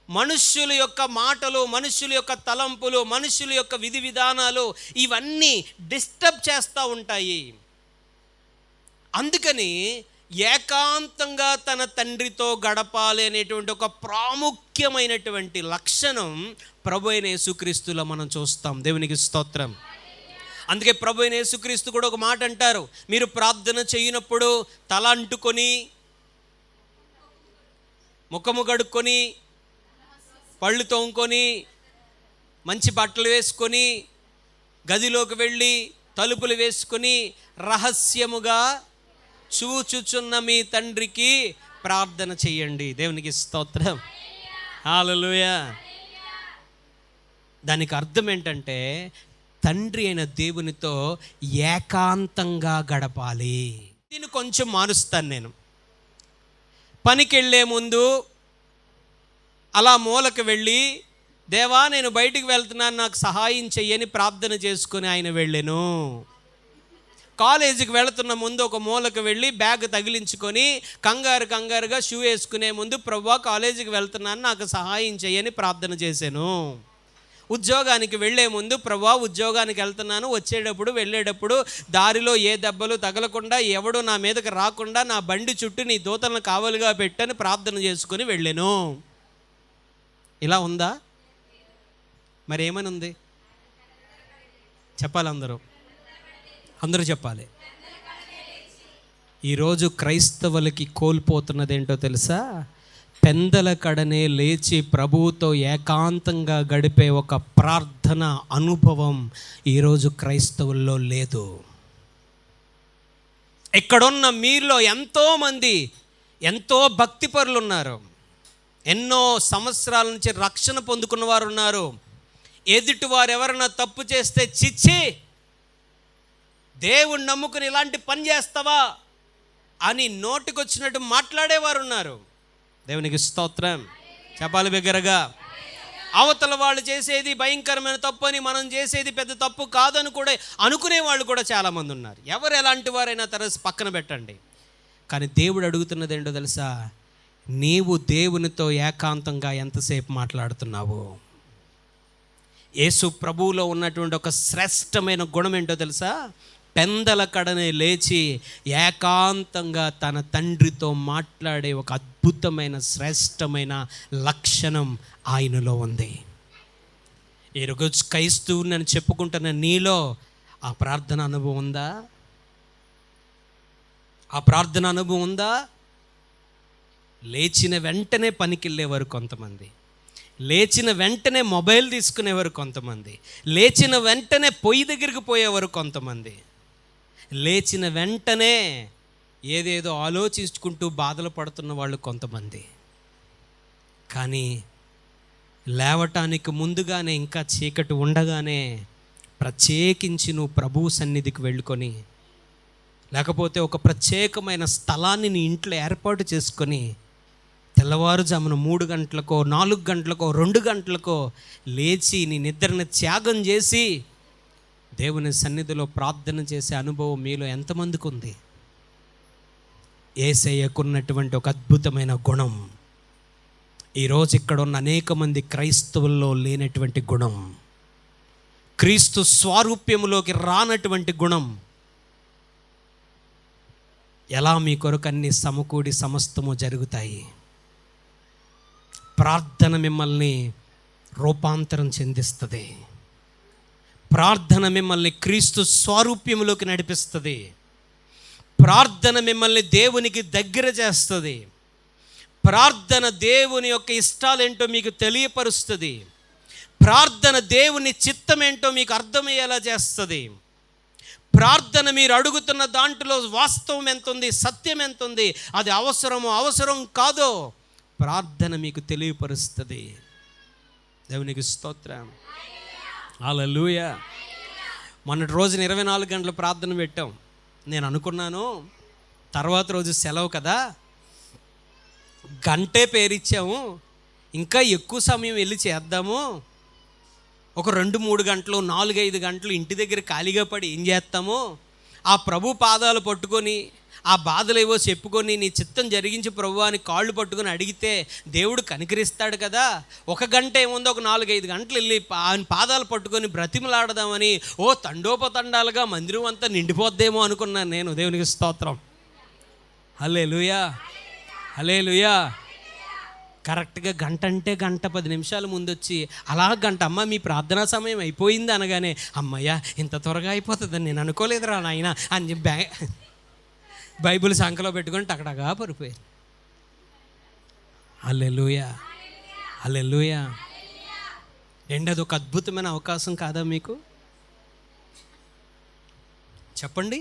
మనుష్యుల యొక్క మాటలు, మనుష్యుల యొక్క తలంపులు, మనుష్యుల యొక్క విధి విధానాలు ఇవన్నీ డిస్టర్బ్ చేస్తూ ఉంటాయి. అందుకని ఏకాంతంగా తన తండ్రితో గడపాలి అనేటువంటి ఒక ప్రాముఖ్యమైనటువంటి లక్షణం ప్రభు అయిన యేసుక్రీస్తులో మనం చూస్తాం. దేవునికి స్తోత్రం. అందుకే ప్రభు అయిన యేసుక్రీస్తు కూడా ఒక మాట అంటారు, మీరు ప్రార్థన చేయనప్పుడు తల అంటుకొని, ముఖము కడుక్కొని, పళ్ళు తోముకొని, మంచి బట్టలు వేసుకొని, గదిలోకి వెళ్ళి తలుపులు వేసుకొని రహస్యముగా చూచుచున్న మీ తండ్రికి ప్రార్థన చేయండి. దేవునికి స్తోత్రం. హల్లెలూయా. దానికి అర్థం ఏంటంటే తండ్రి అయిన దేవునితో ఏకాంతంగా గడపాలి. దీన్ని కొంచెం మారుస్తాను నేను. పనికి వెళ్ళే ముందు అలా మూలకు వెళ్ళి దేవా నేను బయటికి వెళ్తున్నాను, నాకు సహాయం చెయ్యని ప్రార్థన చేసుకుని ఆయన వెళ్ళెను. కాలేజీకి వెళుతున్న ముందు ఒక మూలకు వెళ్ళి బ్యాగ్ తగిలించుకొని కంగారుగా షూ వేసుకునే ముందు, ప్రభువా కాలేజీకి వెళ్తున్నాను, నాకు సహాయం చెయ్యని ప్రార్థన చేశాను. ఉద్యోగానికి వెళ్ళే ముందు, ప్రభువా ఉద్యోగానికి వెళ్తున్నాను, వెళ్ళేటప్పుడు దారిలో ఏ దెబ్బలు తగలకుండా, ఎవడు నా మీదకి రాకుండా నా బండి చుట్టూ నీ దూతలను కావలిగా పెట్టని ప్రార్థన చేసుకుని వెళ్ళాను. ఇలా ఉందా? మరి ఏమని ఉంది? చెప్పాలి అందరూ చెప్పాలి. ఈరోజు క్రైస్తవులకి కోల్పోతున్నదేంటో తెలుసా? పెందల కడనే లేచి ప్రభువుతో ఏకాంతంగా గడిపే ఒక ప్రార్థన అనుభవం ఈరోజు క్రైస్తవుల్లో లేదు. ఇక్కడున్న మీలో ఎంతోమంది ఎంతో భక్తిపరులు ఉన్నారు, ఎన్నో సంవత్సరాల నుంచి రక్షణ పొందుకున్న వారు ఉన్నారు. ఎదుటి వారు ఎవరైనా తప్పు చేస్తే చిచ్చి దేవుణ్ణి నమ్ముకుని ఇలాంటి పని చేస్తావా అని నోటికొచ్చినట్టు మాట్లాడేవారు ఉన్నారు. దేవునికి స్తోత్రం చెప్పాలి బిగ్గరగా. అవతల వాళ్ళు చేసేది భయంకరమైన తప్పు అని, మనం చేసేది పెద్ద తప్పు కాదని కూడా అనుకునే వాళ్ళు కూడా చాలామంది ఉన్నారు. ఎవరు ఎలాంటి వారైనా తరసి పక్కన పెట్టండి. కానీ దేవుడు అడుగుతున్నది ఏంటో తెలుసా? నీవు దేవునితో ఏకాంతంగా ఎంతసేపు మాట్లాడుతున్నావు? యేసు ప్రభువులో ఉన్నటువంటి ఒక శ్రేష్టమైన గుణం ఏంటో తెలుసా? పెందల కడనే లేచి ఏకాంతంగా తన తండ్రితో మాట్లాడే ఒక అద్భుతమైన శ్రేష్టమైన లక్షణం ఆయనలో ఉంది. ఈరోజు క్రైస్తవుని అని చెప్పుకుంటున్న నీలో ఆ ప్రార్థన అనుభవం ఉందా? ఆ ప్రార్థన అనుభవం ఉందా? లేచిన వెంటనే పనికిళ్ళేవారు కొంతమంది, లేచిన వెంటనే మొబైల్ తీసుకునేవారు కొంతమంది, లేచిన వెంటనే పొయ్యి దగ్గరికి పోయేవారు కొంతమంది, లేచిన వెంటనే ఏదేదో ఆలోచించుకుంటూ బాధలు పడుతున్న వాళ్ళు కొంతమంది. కానీ లేవటానికి ముందుగానే, ఇంకా చీకటి ఉండగానే ప్రత్యేకించి నువ్వు ప్రభువు సన్నిధికి వెళ్ళుకొని, లేకపోతే ఒక ప్రత్యేకమైన స్థలాన్ని నీ ఇంట్లో ఏర్పాటు చేసుకొని తెల్లవారుజామున 3 గంటలకో 4 గంటలకో 2 గంటలకో లేచి నీ నిద్రను త్యాగం చేసి దేవుని సన్నిధిలో ప్రార్థన చేసే అనుభవం మీలో ఎంతమందికి ఉంది? యేసయ్యకున్నటువంటి ఒక అద్భుతమైన గుణం ఈరోజు ఇక్కడ ఉన్న అనేక మంది క్రైస్తవుల్లో లేనటువంటి గుణం, క్రీస్తు స్వారూప్యములోకి రానటువంటి గుణం. ఎలా మీ కొరకు అన్ని సమకూడి సమస్తము జరుగుతాయి? ప్రార్థన మిమ్మల్ని రూపాంతరం చెందిస్తుంది. ప్రార్థన మిమ్మల్ని క్రీస్తు స్వారూప్యములోకి నడిపిస్తుంది. ప్రార్థన మిమ్మల్ని దేవునికి దగ్గర చేస్తుంది. ప్రార్థన దేవుని యొక్క ఇష్టాలేంటో మీకు తెలియపరుస్తుంది. ప్రార్థన దేవుని చిత్తమేంటో మీకు అర్థమయ్యేలా చేస్తుంది. ప్రార్థన మీరు అడుగుతున్న దాంట్లో వాస్తవం ఎంత ఉంది, సత్యం ఎంత ఉంది, అది అవసరం కాదో ప్రార్థన మీకు తెలియపరుస్తుంది. దేవునికి స్తోత్రం, హల్లెలూయా. మొన్నటి రోజున 24 గంటల ప్రార్థన పెట్టాం. నేను అనుకున్నాను తర్వాత రోజు సెలవు కదా, గంటే పేరిచ్చాము, ఇంకా ఎక్కువ సమయం వెళ్ళి చేద్దాము, ఒక 2-3 గంటలు 4-5 గంటలు ఇంటి దగ్గర ఖాళీగా పడి ఏం చేస్తాము? ఆ ప్రభు పాదాలు పట్టుకొని ఆ బాధలు ఏవో చెప్పుకొని నీ చిత్తం జరిగించి ప్రభు అని కాళ్ళు పట్టుకొని అడిగితే దేవుడు కనికరిస్తాడు కదా. 1 గంట ఏముందో, ఒక 4-5 గంటలు వెళ్ళి ఆయన పాదాలు పట్టుకొని బ్రతిమలాడదామని తండోపతండాలుగా మందిరం అంతా నిండిపోద్దేమో అనుకున్నాను నేను. దేవునికి స్తోత్రం, హల్లెలూయా హల్లెలూయా. కరెక్ట్గా గంట అంటే గంట 10 నిమిషాల ముందు వచ్చి అలా గంట, అమ్మ మీ ప్రార్థనా సమయం అయిపోయింది అనగానే, అమ్మయ్య ఇంత త్వరగా అయిపోతుందని నేను అనుకోలేదురా నాయన అని బైబిల్ సంకలో పెట్టుకొని టకటగా పడిపోయారు. హల్లెలూయా హల్లెలూయా. ఏంటి అది ఒక అద్భుతమైన అవకాశం కాదా మీకు? చెప్పండి,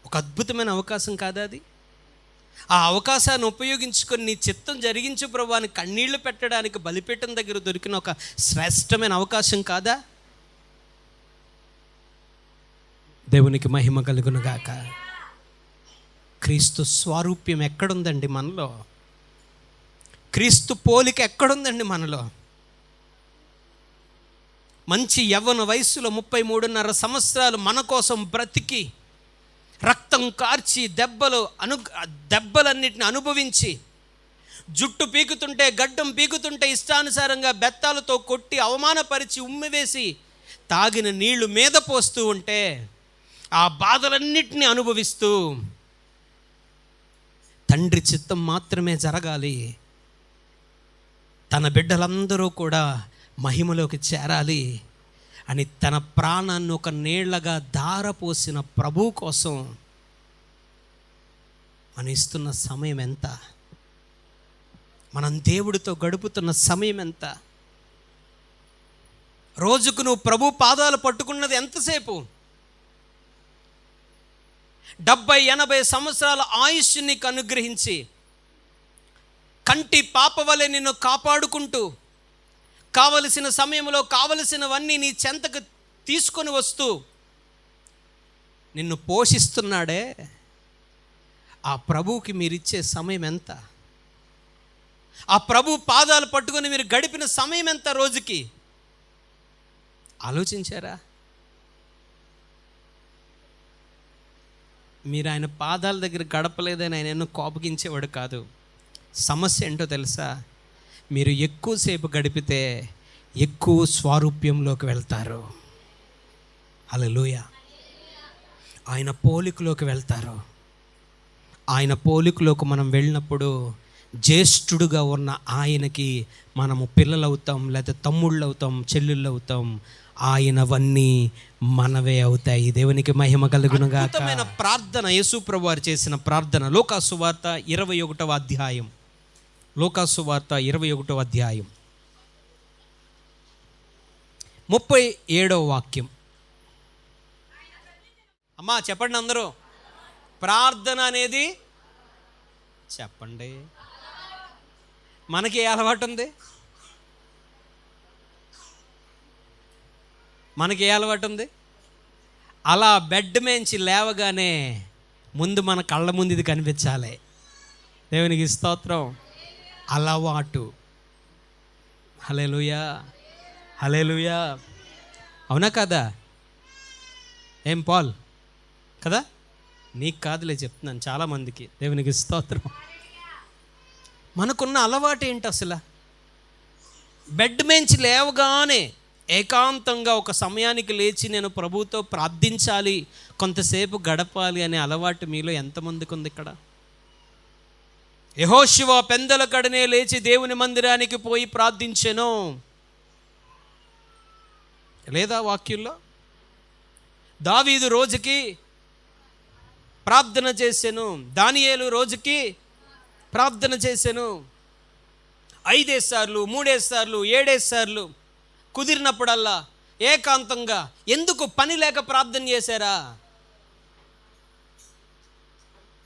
ఒక అద్భుతమైన అవకాశం కాదా అది? ఆ అవకాశాన్ని ఉపయోగించుకొని నీ చిత్తం జరిగించు ప్రభు అని కన్నీళ్లు పెట్టడానికి బలిపీఠం దగ్గర దొరికిన ఒక శ్రేష్టమైన అవకాశం కాదా? దేవునికి మహిమ కలుగును గాక. క్రీస్తు స్వారూప్యం ఎక్కడుందండి మనలో? క్రీస్తు పోలిక ఎక్కడుందండి మనలో? మంచి యవ్వన వయస్సులో 33.5 సంవత్సరాలు మన కోసం బ్రతికి రక్తం కార్చి దెబ్బలన్నిటిని అనుభవించి, జుట్టు పీకుతుంటే గడ్డం పీకుతుంటే ఇష్టానుసారంగా బెత్తాలతో కొట్టి అవమానపరిచి ఉమ్మివేసి తాగిన నీళ్లు మీద పోస్తూ ఉంటే ఆ బాధలన్నిటిని అనుభవిస్తూ తండ్రి చిత్తం మాత్రమే జరగాలి, తన బిడ్డలందరూ కూడా మహిమలోకి చేరాలి అని తన ప్రాణాన్ని ఒక నీళ్లగా ధారపోసిన ప్రభు కోసం మనం ఇస్తున్న సమయం ఎంత? మనం దేవుడితో గడుపుతున్న సమయం ఎంత? రోజుకు నువ్వు ప్రభు పాదాలు పట్టుకున్నది ఎంతసేపు? 70-80 సంవత్సరాల ఆయుష్ని నీకు అనుగ్రహించి కంటి పాప వలె నిన్ను కాపాడుకుంటూ కావలసిన సమయంలో కావలసినవన్నీ నీ చెంతకు తీసుకొని వస్తూ నిన్ను పోషిస్తున్నాడే, ఆ ప్రభువుకి మీరిచ్చే సమయం ఎంత? ఆ ప్రభు పాదాలు పట్టుకొని మీరు గడిపిన సమయం ఎంత రోజుకి? ఆలోచించారా? మీరు ఆయన పాదాల దగ్గర గడపలేదని ఆయన ఎన్నో కోపగించేవాడు కాదు. సమస్య ఏంటో తెలుసా? మీరు ఎక్కువసేపు గడిపితే ఎక్కువ స్వారూప్యంలోకి వెళ్తారు. హల్లెలూయా. ఆయన పోలికలోకి వెళ్తారు. ఆయన పోలికలోకి మనం వెళ్ళినప్పుడు జ్యేష్ఠుడుగా ఉన్న ఆయనకి మనము పిల్లలు అవుతాం, లేదా తమ్ముళ్ళు అవుతాం, చెల్లెళ్ళు అవుతాం. ఆయనవన్నీ మనవే అవుతాయి. దేవునికి మహిమ కలుగునుగా. అద్భుతమైన ప్రార్థన యేసు ప్రభు వారు చేసిన ప్రార్థన. లూకాసు వార్త 21వ అధ్యాయం. లూకాసు వార్త 21వ అధ్యాయం 37వ వాక్యం. అమ్మా చెప్పండి అందరూ. ప్రార్థన అనేది చెప్పండి. మనకి ఏ అలవాటు ఉంది? మనకి ఏ అలవాటు ఉంది? అలా బెడ్ మేంచి లేవగానే ముందు మన కళ్ళ ముందు ఇది కనిపించాలి. దేవునికి స్తోత్రం. అలవాటు. హల్లెలూయా, హల్లెలూయా. అవునా కదా? ఏం పాల్ కదా? నీకు కాదులే చెప్తున్నాను, చాలామందికి. దేవునికి స్తోత్రం. మనకున్న అలవాటు ఏంటి అసలు? బెడ్ మేంచి లేవగానే ఏకాంతంగా ఒక సమయానికి లేచి నేను ప్రభువుతో ప్రార్థించాలి, కొంతసేపు గడపాలి అనే అలవాటు మీలో ఎంతమందికి ఉంది ఇక్కడ? యెహోషువ పెందల కడనే లేచి దేవుని మందిరానికి పోయి ప్రార్థించెను లేదా వాక్యంలో? దావీదు రోజుకి ప్రార్థన చేశాను, దానియేలు రోజుకి ప్రార్థన చేశాను. 5 సార్లు, 3 సార్లు, 7 సార్లు కుదిరినప్పుడల్లా ఏకాంతంగా. ఎందుకు? పని లేక ప్రార్థన చేశారా?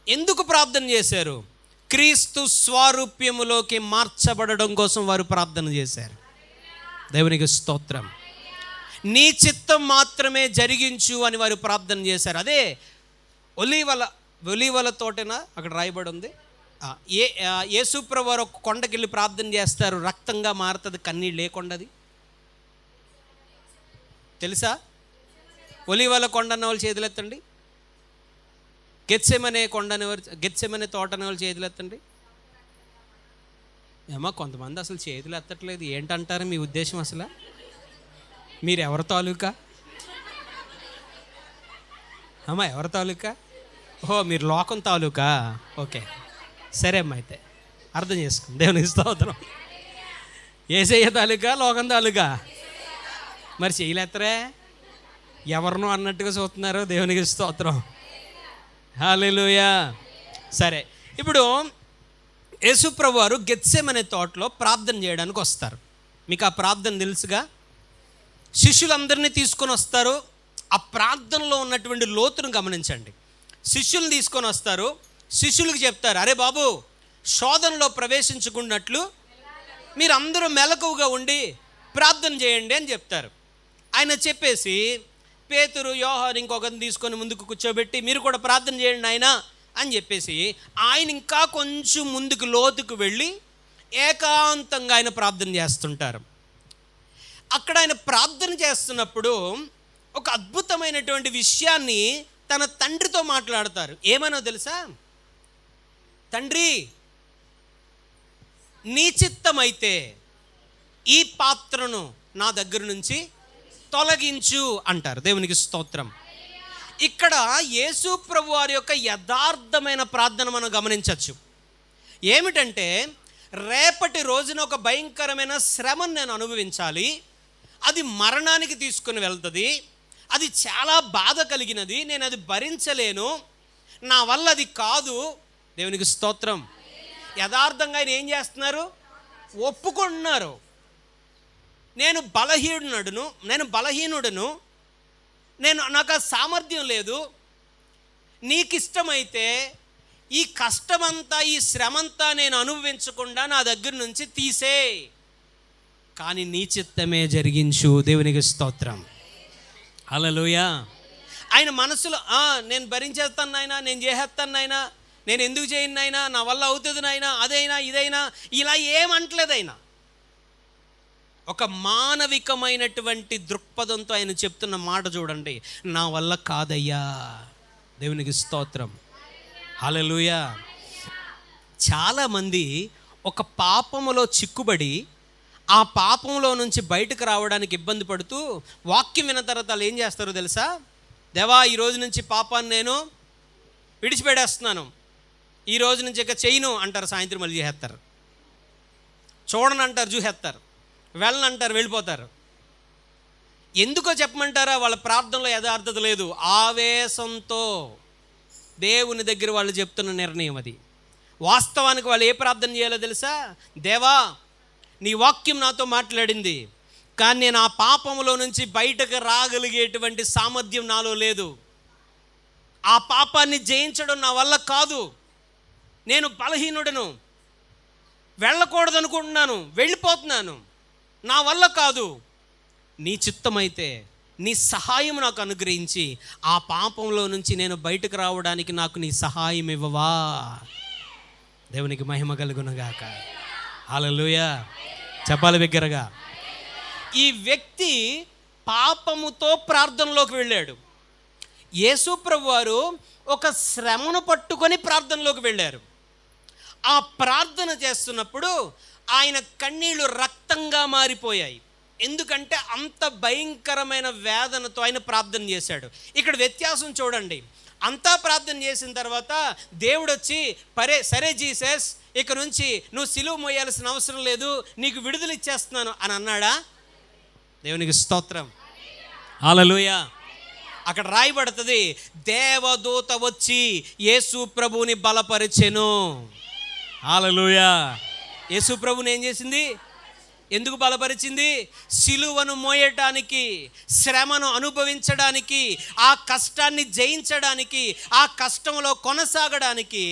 ఎందుకు ప్రార్థన చేశారు? క్రీస్తు స్వారూప్యములోకి మార్చబడడం కోసం వారు ప్రార్థన చేశారు. దేవునికి స్తోత్రం. నీ చిత్తం మాత్రమే జరిగించు అని వారు ప్రార్థన చేశారు. అదే ఒలీవల తోటన అక్కడ రాయబడి ఉంది. యేసుప్రభు వారు ఒక కొండకి వెళ్ళి ప్రార్థన చేస్తారు, రక్తంగా మారుతుంది కన్నీళ్ళు లేకుండాది. తెలుసా? ఒలీవల కొండ అన్న వాళ్ళు చేతులెత్తండి. గెత్సెమనే గెత్సెమనే తోట అనే వాళ్ళు చేతులెత్తండి. ఏమో కొంతమంది అసలు చేతులు ఎత్తట్లేదు. ఏంటంటారు మీ ఉద్దేశం? అసలు మీరు ఎవరి తాలూకా? అమ్మా ఎవరి తాలూకా? ఓహో, మీరు లోకం తాలూకా. ఓకే, సరే అమ్మా, అయితే అర్థం చేసుకోండి. దేవునికి స్తోత్రం. యేసయ్య తాలూకా, లోకం తాలూకా? మరి చేయలేత్తరే, ఎవరినో అన్నట్టుగా చూస్తున్నారు. దేవునికి స్తోత్రం. హల్లెలూయా. సరే, ఇప్పుడు యేసుప్రభు వారు గెత్సెమనే తోటలో ప్రార్థన చేయడానికి వస్తారు. మీకు ఆ ప్రార్థన తెలుసుగా? శిష్యులందరినీ తీసుకొని వస్తారు. ఆ ప్రార్థనలో ఉన్నటువంటి లోతును గమనించండి. శిష్యులను తీసుకొని వస్తారు. శిష్యులకు చెప్తారు, అరే బాబు, శోధనలో ప్రవేశించుకున్నట్లు మీరు అందరూ మెలకువగా ఉండి ప్రార్థన చేయండి అని చెప్తారు. ఆయన చెప్పేసి పేతురు, యోహాను ఇంకొకరిని తీసుకొని ముందుకు కూర్చోబెట్టి మీరు కూడా ప్రార్థన చేయండి ఆయన అని చెప్పేసి ఆయన ఇంకా కొంచెం ముందుకు లోతుకు వెళ్ళి ఏకాంతంగా ఆయన ప్రార్థన చేస్తుంటారు. అక్కడ ఆయన ప్రార్థన చేస్తున్నప్పుడు ఒక అద్భుతమైనటువంటి విషయాన్ని తన తండ్రితో మాట్లాడతారు. ఏమనో తెలుసా? తండ్రి, నీ చిత్తమైతే ఈ పాత్రను నా దగ్గర నుంచి తొలగించు అంటారు. దేవునికి స్తోత్రం. ఇక్కడ యేసు ప్రభు వారి యొక్క యథార్థమైన ప్రార్థన మనం గమనించవచ్చు. ఏమిటంటే, రేపటి రోజున ఒక భయంకరమైన శ్రమను నేను అనుభవించాలి, అది మరణానికి తీసుకుని వెళ్తుంది, అది చాలా బాధ కలిగినది, నేను అది భరించలేను, నా వల్ల అది కాదు. దేవునికి స్తోత్రం. యథార్థంగా ఆయన ఏం చేస్తున్నారు? ఒప్పుకుంటున్నారు. నేను బలహీనుడను, నాకు ఆ సామర్థ్యం లేదు, నీకు ఇష్టమైతే ఈ కష్టమంతా, ఈ శ్రమంతా నేను అనుభవించకుండా నా దగ్గర నుంచి తీసే, కానీ నీ చిత్తమే జరిగించు. దేవునికి స్తోత్రం. హల్లెలూయా. ఆయన మనసులో నేను భరించేస్తాను నాయనా, నేను చేసేస్తాను నాయనా, నేను ఎందుకు చేయను నాయనా, నా వల్ల అవుతుంది నాయనా, అదైనా ఇదైనా, ఇలా ఏమంటలేదు ఆయన. ఒక మానవికమైనటువంటి దృక్పథంతో ఆయన చెప్తున్న మాట చూడండి, నా వల్ల కాదయ్యా. దేవునికి స్తోత్రం. హల్లెలూయా. చాలామంది ఒక పాపములో చిక్కుబడి ఆ పాపంలో నుంచి బయటకు రావడానికి ఇబ్బంది పడుతూ వాక్యం విన్న తర్వాత వాళ్ళు ఏం చేస్తారో తెలుసా? దేవా, ఈ రోజు నుంచి పాపాన్ని నేను విడిచిపెట్టేస్తున్నాను, ఈ రోజు నుంచి ఇక చేయను అంటారు. సాయంత్రం మళ్ళీ చేసేస్తారు. చూడను అంటారు, చూసేస్తారు. వెళ్ళను అంటారు, వెళ్ళిపోతారు. ఎందుకో చెప్పమంటారా? వాళ్ళ ప్రార్థనలో యథార్థత లేదు. ఆవేశంతో దేవుని దగ్గర వాళ్ళు చెప్తున్న నిర్ణయం అది. వాస్తవానికి వాళ్ళు ఏ ప్రార్థన చేయాలో తెలుసా? దేవా, నీ వాక్యం నాతో మాట్లాడింది, కానీ నేను ఆ పాపములో నుంచి బయటకు రాగలిగేటువంటి సామర్థ్యం నాలో లేదు, ఆ పాపాన్ని జయించడం నా వల్ల కాదు, నేను బలహీనుడను, వెళ్ళకూడదు అనుకుంటున్నాను, వెళ్ళిపోతున్నాను, నా వల్ల కాదు, నీ చిత్తమైతే నీ సహాయం నాకు అనుగ్రహించి ఆ పాపంలో నుంచి నేను బయటకు రావడానికి నాకు నీ సహాయం ఇవ్వవా. దేవునికి మహిమ కలుగునుగాక. హల్లెలూయా. చెప్పాలి బిగ్గరగా. ఈ వ్యక్తి పాపముతో ప్రార్థనలోకి వెళ్ళాడు. యేసు ప్రభు వారు ఒక శ్రమను పట్టుకొని ప్రార్థనలోకి వెళ్ళారు. ఆ ప్రార్థన చేస్తున్నప్పుడు ఆయన కన్నీళ్లు రక్తంగా మారిపోయాయి. ఎందుకంటే అంత భయంకరమైన వేదనతో ఆయన ప్రార్థన చేశాడు. ఇక్కడ వ్యత్యాసం చూడండి. అంతా ప్రార్థన చేసిన తర్వాత దేవుడు వచ్చి సరే జీసస్, ఇక నుంచి నువ్వు సిలువ మోయాల్సిన అవసరం లేదు, నీకు విడుదల ఇచ్చేస్తున్నాను అని అన్నాడా? దేవునికి స్తోత్రం. హల్లెలూయా. అక్కడ రాయబడుతుంది, దేవదూత వచ్చి యేసు ప్రభువుని బలపరిచెను. హల్లెలూయా. యేసు ప్రభువుని ఏం చేసింది? ఎందుకు బలపరిచింది? సిలువను మోయటానికి, శ్రమను అనుభవించడానికి, ఆ కష్టాన్ని జయించడానికి, ఆ కష్టంలో కొనసాగడానికి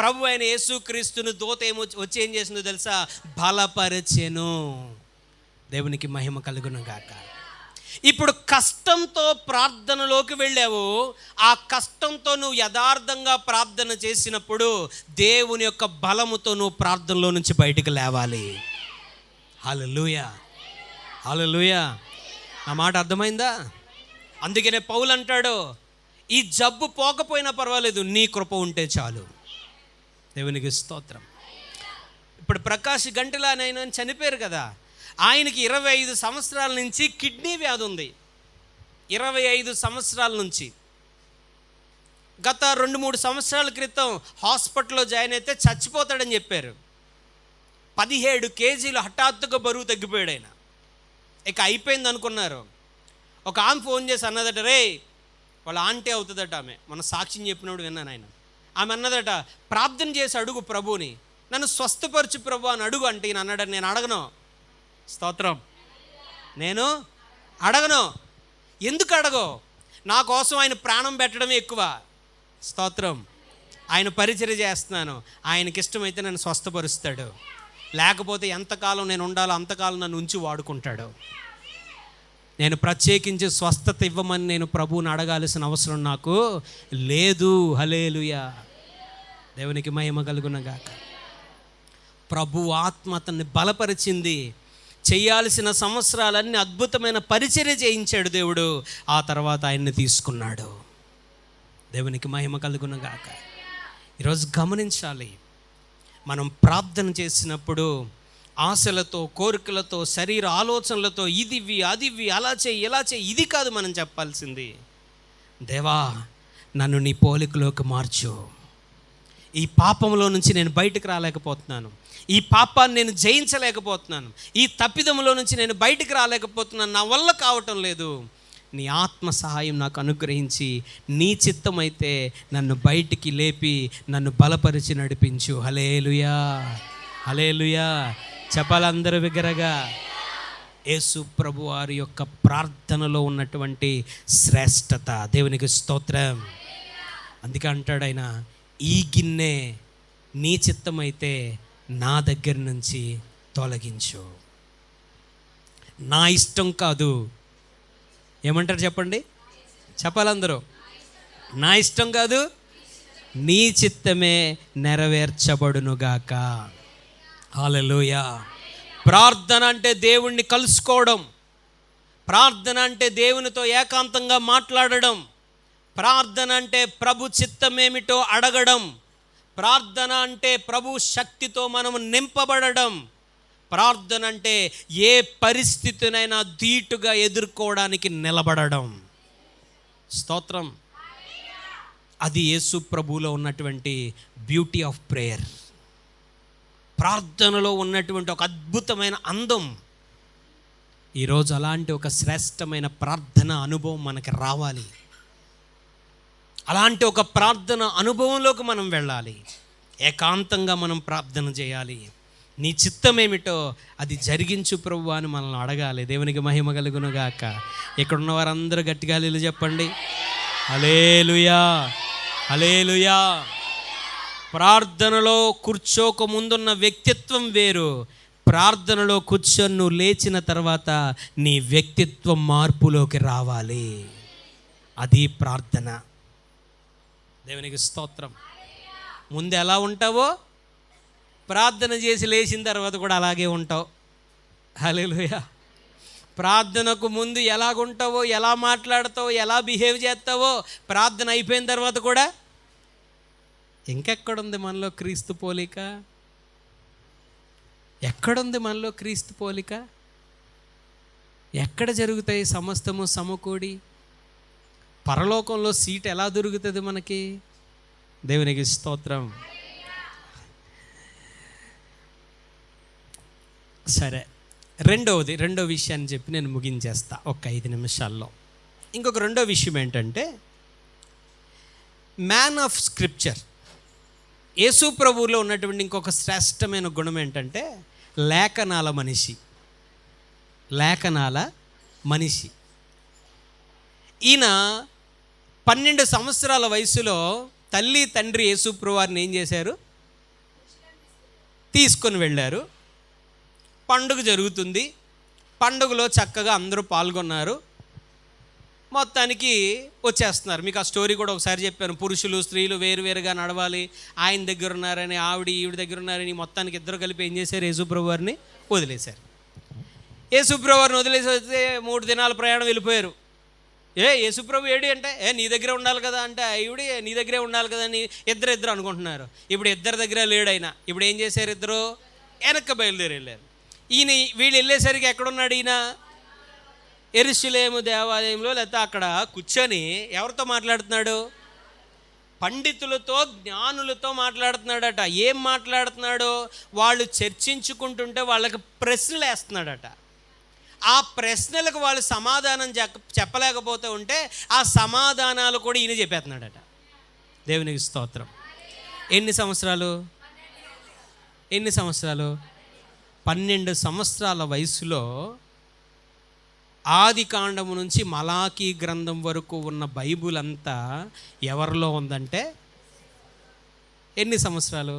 ప్రభు అయిన యేసుక్రీస్తును దూత వచ్చి ఏం చేసిందో తెలుసా? బలపరిచెను. దేవునికి మహిమ కలుగును గాక. ఇప్పుడు కష్టంతో ప్రార్థనలోకి వెళ్ళావు. ఆ కష్టంతో నువ్వు యథార్థంగా ప్రార్థన చేసినప్పుడు దేవుని యొక్క బలముతో నువ్వు ప్రార్థనలో నుంచి బయటకు లేవాలి. హల్లెలూయా. హల్లెలూయా. నా మాట అర్థమైందా? అందుకనే పౌలు అంటాడు, ఈ జబ్బు పోకపోయినా పర్వాలేదు, నీ కృప ఉంటే చాలు. దేవునికి స్తోత్రం. ఇప్పుడు ప్రకాష్ గంటలానైనా చనిపోయారు కదా, ఆయనకి 25 సంవత్సరాల నుంచి కిడ్నీ వ్యాధి ఉంది. 25 సంవత్సరాల నుంచి. గత 2-3 సంవత్సరాల క్రితం హాస్పిటల్లో జాయిన్ అయితే చచ్చిపోతాడని చెప్పారు. 17 కేజీలు హఠాత్తుగా బరువు తగ్గిపోయాడు ఆయన. ఇక అయిపోయింది అనుకున్నారు. ఒక ఆమె ఫోన్ చేసి అన్నదట, రే వాళ్ళ ఆంటీ అవుతుందట ఆమె, మన సాక్ష్యం చెప్పినప్పుడు విన్నాను ఆయన. ఆమె అన్నదట, ప్రార్థన చేసి అడుగు ప్రభుని, నన్ను స్వస్థపరచు ప్రభు అని అడుగు అంటే ఈయన అన్నాడని, నేను అడగను. స్తోత్రం. నేను అడగను. ఎందుకు అడగో? నా కోసం ఆయన ప్రాణం పెట్టడమే ఎక్కువ. స్తోత్రం. ఆయన పరిచర్య చేస్తున్నాను, ఆయనకి ఇష్టమైతే నన్ను స్వస్థపరుస్తాడు, లేకపోతే ఎంతకాలం నేను ఉండాలో అంతకాలం నన్ను ఉంచి వాడుకుంటాడు. నేను ప్రత్యేకించి స్వస్థత ఇవ్వమని నేను ప్రభువుని అడగాల్సిన అవసరం నాకు లేదు. హల్లెలూయా. దేవునికి మహిమ కలుగును గాక. ప్రభు ఆత్మ అతన్ని బలపరిచింది. చేయాల్సిన సంవత్సరాలన్నీ అద్భుతమైన పరిచర్య చేయించాడు దేవుడు. ఆ తర్వాత ఆయన్ని తీసుకున్నాడు. దేవునికి మహిమ కలుగును గాక. ఈరోజు గమనించాలి, మనం ప్రార్థన చేసినప్పుడు ఆశలతో, కోరికలతో, శరీర ఆలోచనలతో ఇదివి అదివి అలా చేయి ఇలా చేయి, ఇది కాదు మనం చెప్పాల్సింది. దేవా, నన్ను నీ పోలికలోకి మార్చు. ఈ పాపంలో నుంచి నేను బయటకు రాలేకపోతున్నాను, ఈ పాపాన్ని నేను జయించలేకపోతున్నాను, ఈ తప్పిదములో నుంచి నేను బయటకు రాలేకపోతున్నాను, నా వల్ల కావటం లేదు. నీ ఆత్మ సహాయం నాకు అనుగ్రహించి నీ చిత్తమైతే నన్ను బయటికి లేపి నన్ను బలపరిచి నడిపించు. హల్లెలూయా, హల్లెలూయా. చెప్పాలందరూ బిగ్గరగా. యేసు ప్రభు వారి యొక్క ప్రార్థనలో ఉన్నటువంటి శ్రేష్టత, దేవునికి స్తోత్రం. అందుకే అంటాడు ఆయన, ఈ గిన్నె నీ చిత్తమైతే నా దగ్గర నుంచి తొలగించు. నా ఇష్టం కాదు. ఏమంటారు చెప్పండి, చెప్పాలందరూ. నా ఇష్టం కాదు, నీ చిత్తమే నెరవేర్చబడునుగాక. హల్లెలూయా. ప్రార్థన అంటే దేవుణ్ణి కలుసుకోవడం, ప్రార్థన అంటే దేవునితో ఏకాంతంగా మాట్లాడడం, ప్రార్థన అంటే ప్రభు చిత్తమేమిటో అడగడం, ప్రార్థన అంటే ప్రభు శక్తితో మనము నింపబడడం, ప్రార్థన అంటే ఏ పరిస్థితినైనా ధీటుగా ఎదుర్కోవడానికి నిలబడడం. స్తోత్రం. అది యేసు ప్రభువులో ఉన్నటువంటి బ్యూటీ ఆఫ్ ప్రేయర్. ప్రార్థనలో ఉన్నటువంటి ఒక అద్భుతమైన అందం. ఈరోజు అలాంటి ఒక శ్రేష్టమైన ప్రార్థన అనుభవం మనకి రావాలి. అలాంటి ఒక ప్రార్థన అనుభవంలోకి మనం వెళ్ళాలి. ఏకాంతంగా మనం ప్రార్థన చేయాలి. నీ చిత్తం ఏమిటో అది జరిగించు ప్రభువా అని మనల్ని అడగాలి. దేవునికి మహిమ కలుగును గాక. ఇక్కడ ఉన్న వారందరూ గట్టిగా హల్లెలూయా చెప్పండి. హల్లెలూయా, హల్లెలూయా. ప్రార్థనలో కూర్చోక ముందున్న వ్యక్తిత్వం వేరు, ప్రార్థనలో కూర్చొని నువ్వు లేచిన తర్వాత నీ వ్యక్తిత్వం మార్పులోకి రావాలి. అది ప్రార్థన. దేవునికి స్తోత్రం. ముందు ఎలా ఉంటావో ప్రార్థన చేసి లేచిన తర్వాత కూడా అలాగే ఉంటావు. హల్లెలూయా. ప్రార్థనకు ముందు ఎలాగుంటావో, ఎలా మాట్లాడతావో, ఎలా బిహేవ్ చేస్తావో ప్రార్థన అయిపోయిన తర్వాత కూడా ఇంకెక్కడుంది మనలో క్రీస్తు పోలిక? ఎక్కడుంది మనలో క్రీస్తు పోలిక? ఎక్కడ జరుగుతాయి సమస్తము సమకూడి? పరలోకంలో సీట్ ఎలా దొరుకుతుంది మనకి? దేవునికి స్తోత్రం. సరే, రెండో విషయాన్ని చెప్పి నేను ముగించేస్తా ఒక 5 నిమిషాల్లో. ఇంకొక రెండో విషయం ఏంటంటే, మ్యాన్ ఆఫ్ స్క్రిప్చర్ యేసు ప్రభువులో ఉన్నటువంటి ఇంకొక శ్రేష్టమైన గుణం ఏంటంటే లేఖనాల మనిషి. లేఖనాల మనిషి. ఈయన 12 సంవత్సరాల వయసులో తల్లి తండ్రి యేసు ప్రభువారిని ఏం చేశారు? తీసుకొని వెళ్ళారు. పండుగ జరుగుతుంది. పండుగలో చక్కగా అందరూ పాల్గొన్నారు. మొత్తానికి వచ్చేస్తున్నారు. మీకు ఆ స్టోరీ కూడా ఒకసారి చెప్పాను. పురుషులు స్త్రీలు వేరువేరుగా నడవాలి. ఆయన దగ్గర ఉన్నారని, ఈవిడ దగ్గర ఉన్నారని, మొత్తానికి ఇద్దరు కలిపి ఏం చేశారు? యేసుప్రభు వారిని వదిలేశారు. యేసుప్రభు వారిని వదిలేసి వస్తే 3 దినాల ప్రయాణం వెళ్ళిపోయారు. యేసుప్రభు ఏడి అంటే, నీ దగ్గరే ఉండాలి కదా అంటే, ఈవిడి నీ దగ్గరే ఉండాలి కదా అని ఇద్దరు అనుకుంటున్నారు. ఇప్పుడు ఇద్దరి దగ్గర లేడైనా. ఇప్పుడు ఏం చేశారు? ఇద్దరు వెనక్కి బయలుదేరి వెళ్ళారు. వీళ్ళు వెళ్ళేసరికి ఎక్కడున్నాడు ఈయన? యెరూషలేము దేవాలయంలో, లేకపోతే అక్కడ కూర్చొని ఎవరితో మాట్లాడుతున్నాడు? పండితులతో, జ్ఞానులతో మాట్లాడుతున్నాడట. ఏం మాట్లాడుతున్నాడో వాళ్ళు చర్చించుకుంటుంటే వాళ్ళకి ప్రశ్నలు వేస్తున్నాడట. ఆ ప్రశ్నలకు వాళ్ళు సమాధానం చెప్పలేకపోతూ ఉంటే ఆ సమాధానాలు కూడా ఈయన చెప్పేస్తున్నాడట. దేవునికి స్తోత్రం. ఎన్ని సంవత్సరాలు? 12 సంవత్సరాల వయసులో ఆది కాండము నుంచి మలాకీ గ్రంథం వరకు ఉన్న బైబుల్ అంతా ఎవరిలో ఉందంటే ఎన్ని సంవత్సరాలు?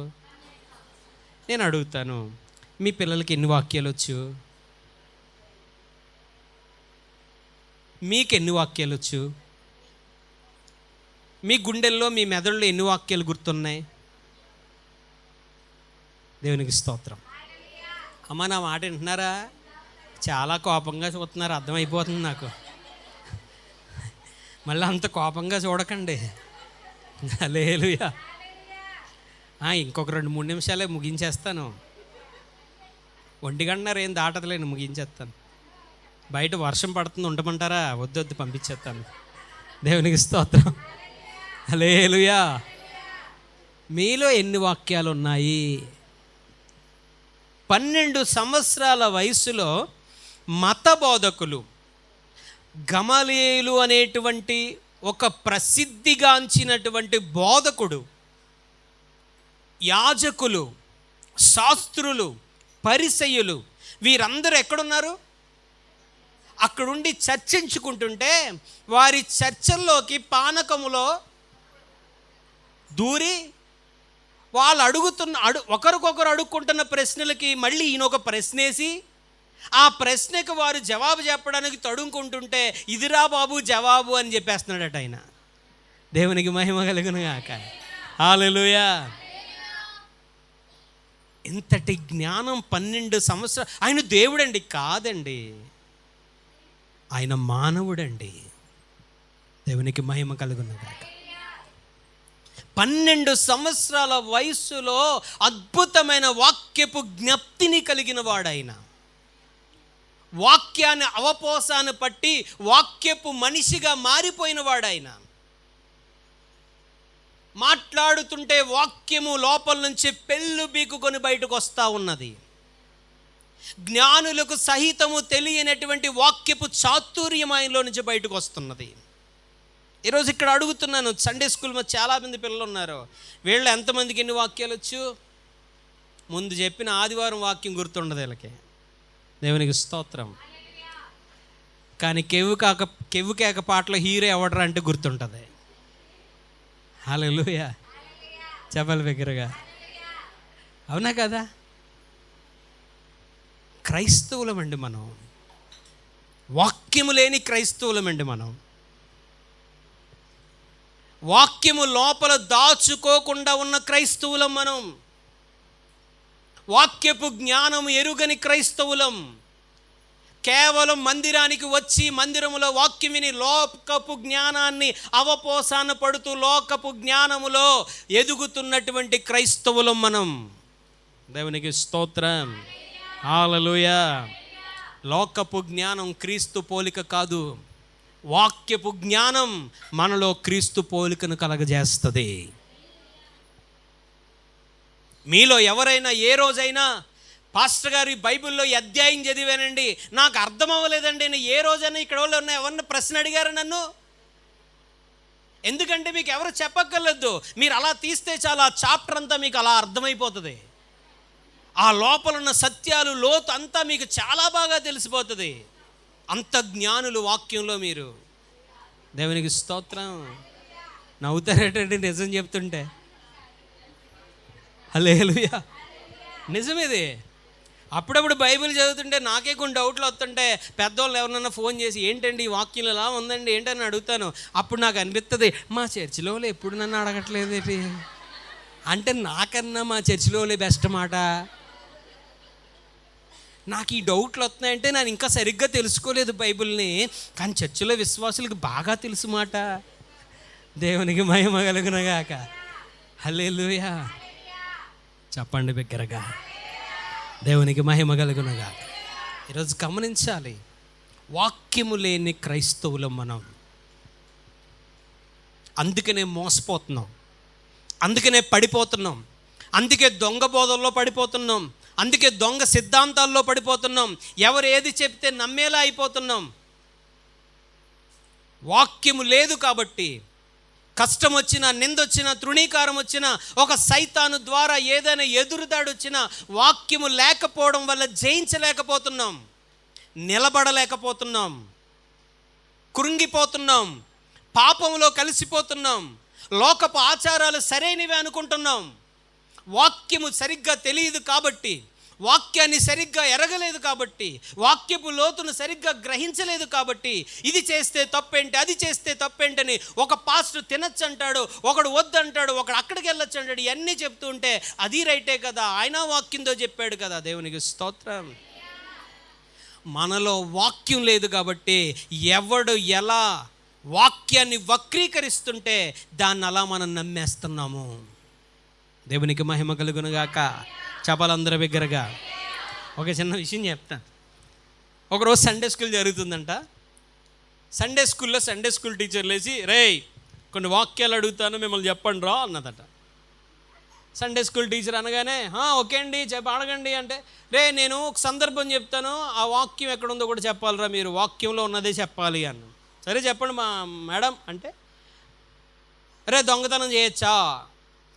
నేను అడుగుతాను, మీ పిల్లలకి ఎన్ని వాక్యాలు వచ్చు? మీకు ఎన్ని వాక్యాలు వచ్చు? మీ గుండెల్లో, మీ మెదడులో ఎన్ని వాక్యాలు గుర్తున్నాయి? దేవునికి స్తోత్రం. అమ్మ, నా మాట వింటున్నారా? చాలా కోపంగా చూస్తున్నారు, అర్థమైపోతుంది నాకు. మళ్ళీ అంత కోపంగా చూడకండి. హల్లెలూయా. ఇంకొక 2-3 నిమిషాలే ముగించేస్తాను. 1:30 ఏం దాటదులేను, ముగించేస్తాను. బయట వర్షం పడుతుంది, ఉండమంటారా? వద్దు, పంపించేస్తాను. దేవునికి స్తోత్రం. హల్లెలూయా. మీలో ఎన్ని వాక్యాలు ఉన్నాయి? 12 సంవత్సరాల వయసులో మత బోధకులు, గమలీయేలు అనేటువంటి ఒక ప్రసిద్ధిగాంచినటువంటి బోధకుడు, యాజకులు, శాస్త్రులు, పరిసయ్యులు, వీరందరూ ఎక్కడున్నారు? అక్కడుండి చర్చించుకుంటుంటే వారి చర్చల్లోకి పానకములో దూరి వాళ్ళు ఒకరికొకరు అడుక్కుంటున్న ప్రశ్నలకి మళ్ళీ ఈయన ఒక ప్రశ్నేసి ఆ ప్రశ్నకు వారు జవాబు చెప్పడానికి తడుముకుంటుంటే ఇదిరా బాబు జవాబు అని చెప్పేస్తున్నాడట ఆయన. దేవునికి మహిమ కలుగును గాక. హల్లెలూయా. ఇంతటి జ్ఞానం 12 సంవత్సరాలు. ఆయన దేవుడండి కాదండి, ఆయన మానవుడండి. దేవునికి మహిమ కలుగును గాక. 12 సంవత్సరాల వయస్సులో అద్భుతమైన వాక్యపు జ్ఞప్తిని కలిగిన వాడైన, వాక్యాన్ని అవపోసాన్ని పట్టి వాక్యపు మనిషిగా మారిపోయిన వాడైన, మాట్లాడుతుంటే వాక్యము లోపల నుంచి పెళ్ళు బీకుకొని బయటకు వస్తూ ఉన్నది. జ్ఞానులకు సహితము తెలియనటువంటి వాక్యపు చాతుర్యం ఆయనలో నుంచి బయటకు వస్తున్నది. ఈరోజు ఇక్కడ అడుగుతున్నాను, సండే స్కూల్లో చాలామంది పిల్లలు ఉన్నారు. వీళ్ళు ఎంతమందికి ఎన్ని వాక్యాలు వచ్చు? ముందు చెప్పిన ఆదివారం వాక్యం గుర్తుండదు వీళ్ళకి. దేవునికి స్తోత్రం. కానీ కెవ్వు కేక పాటలో హీరో ఎవడరా అంటే గుర్తుంటుంది. హల్లెలూయా. చెప్పాలి బిగ్గరగా, అవునా కదా? క్రైస్తవులమండి మనం, వాక్యము లేని క్రైస్తవులమండి మనం. వాక్యము లోపల దాచుకోకుండా ఉన్న క్రైస్తవులం మనం. వాక్యపు జ్ఞానము ఎరుగని క్రైస్తవులం. కేవలం మందిరానికి వచ్చి మందిరములో వాక్యం విని లోకపు జ్ఞానాన్ని అవపోసాన పడుతూ లోకపు జ్ఞానములో ఎదుగుతున్నటువంటి క్రైస్తవులం మనం. దేవునికి స్తోత్రం. హల్లెలూయా. లోకపు జ్ఞానం క్రీస్తు పోలిక కాదు, వాక్యపు జ్ఞానం మనలో క్రీస్తు పోలికను కలగజేస్తుంది. మీలో ఎవరైనా ఏ రోజైనా పాస్టర్ గారు ఈ బైబిల్లో ఈ అధ్యాయం చదివానండి, నాకు అర్థం అవ్వలేదండి, నేను ఏ రోజైనా ఇక్కడ వాళ్ళు ఉన్న ఎవరిని ప్రశ్న అడిగారు నన్ను? ఎందుకంటే మీకు ఎవరు చెప్పక్కర్లేదు, మీరు అలా తీస్తే చాలా చాప్టర్ అంతా మీకు అలా అర్థమైపోతుంది. ఆ లోపల ఉన్న సత్యాలు లోతు అంతా మీకు చాలా బాగా తెలిసిపోతుంది. అంత జ్ఞానులు వాక్యంలో మీరు. దేవునికి స్తోత్రం. నవ్వుతారేటండి నిజం చెప్తుంటే? హల్లెలూయా. నిజమేది. అప్పుడప్పుడు బైబిల్ చదువుతుంటే నాకే కొన్ని డౌట్లు వస్తుంటే పెద్దవాళ్ళు ఎవరినన్నా ఫోన్ చేసి ఏంటండి ఈ వాక్యం ఎలా ఉందండి ఏంటని అడుగుతాను. అప్పుడు నాకు అనిపిస్తుంది, మా చర్చిలో ఎప్పుడు నన్ను అడగట్లేదు ఏంటి అంటే, నాకన్నా మా చర్చిలో బెస్ట్ మాట. నాకు ఈ డౌట్లు వస్తున్నాయంటే నేను ఇంకా సరిగ్గా తెలుసుకోలేదు బైబిల్ని, కానీ చర్చిలో విశ్వాసులకు బాగా తెలుసు మాట. దేవునికి మహిమ కలుగును గాక. హల్లెలూయా. చెప్పండి బిగ్గరగా, దేవునికి మహిమ కలుగును గాక. ఈరోజు గమనించాలి, వాక్యము లేని క్రైస్తవులం మనం. అందుకనే మోసపోతున్నాం, అందుకనే పడిపోతున్నాం, అందుకే దొంగ బోధల్లో పడిపోతున్నాం, అందుకే దొంగ సిద్ధాంతాల్లో పడిపోతున్నాం, ఎవరు ఏది చెప్తే నమ్మేలా అయిపోతున్నాం. వాక్యము లేదు కాబట్టి కష్టం వచ్చినా, నిందొచ్చినా, తృణీకారం వచ్చినా, ఒక సైతాను ద్వారా ఏదైనా ఎదురుదాడి వచ్చినా వాక్యము లేకపోవడం వల్ల జయించలేకపోతున్నాం, నిలబడలేకపోతున్నాం, కృంగిపోతున్నాం, పాపంలో కలిసిపోతున్నాం, లోకపు ఆచారాలు సరైనవి అనుకుంటున్నాం. వాక్యము సరిగ్గా తెలియదు కాబట్టి, వాక్యాన్ని సరిగ్గా ఎరగలేదు కాబట్టి, వాక్యపు లోతును సరిగ్గా గ్రహించలేదు కాబట్టి, ఇది చేస్తే తప్పేంటి, అది చేస్తే తప్పేంటని ఒక పాస్టర్ తినచ్చు అంటాడు, ఒకడు వద్దంటాడు, ఒకడు అక్కడికి వెళ్ళొచ్చు అంటాడు. ఇవన్నీ చెప్తూ ఉంటే అది రైటే కదా, ఆయన వాక్యంతో చెప్పాడు కదా. దేవునికి స్తోత్రం. మనలో వాక్యం లేదు కాబట్టి ఎవడు ఎలా వాక్యాన్ని వక్రీకరిస్తుంటే దాన్ని అలా మనం నమ్మేస్తున్నాము. దేవునికి మహిమ కలుగునుగాక. చెప్పాలందరూ బిగ్గరగా. ఒక చిన్న విషయం చెప్తాను. ఒకరోజు సండే స్కూల్ జరుగుతుందంట. సండే స్కూల్ టీచర్ లేచి, రేయ్ కొన్ని వాక్యాలు అడుగుతాను, మిమ్మల్ని చెప్పండి రా అన్నదట. సండే స్కూల్ టీచర్ అనగానే ఓకే అండి అడగండి అంటే, రే నేను ఒక సందర్భం చెప్తాను, ఆ వాక్యం ఎక్కడుందో కూడా చెప్పాలిరా, మీరు వాక్యంలో ఉన్నదే చెప్పాలి అన్న. సరే చెప్పండి మా మేడం అంటే, రే దొంగతనం చేయొచ్చా?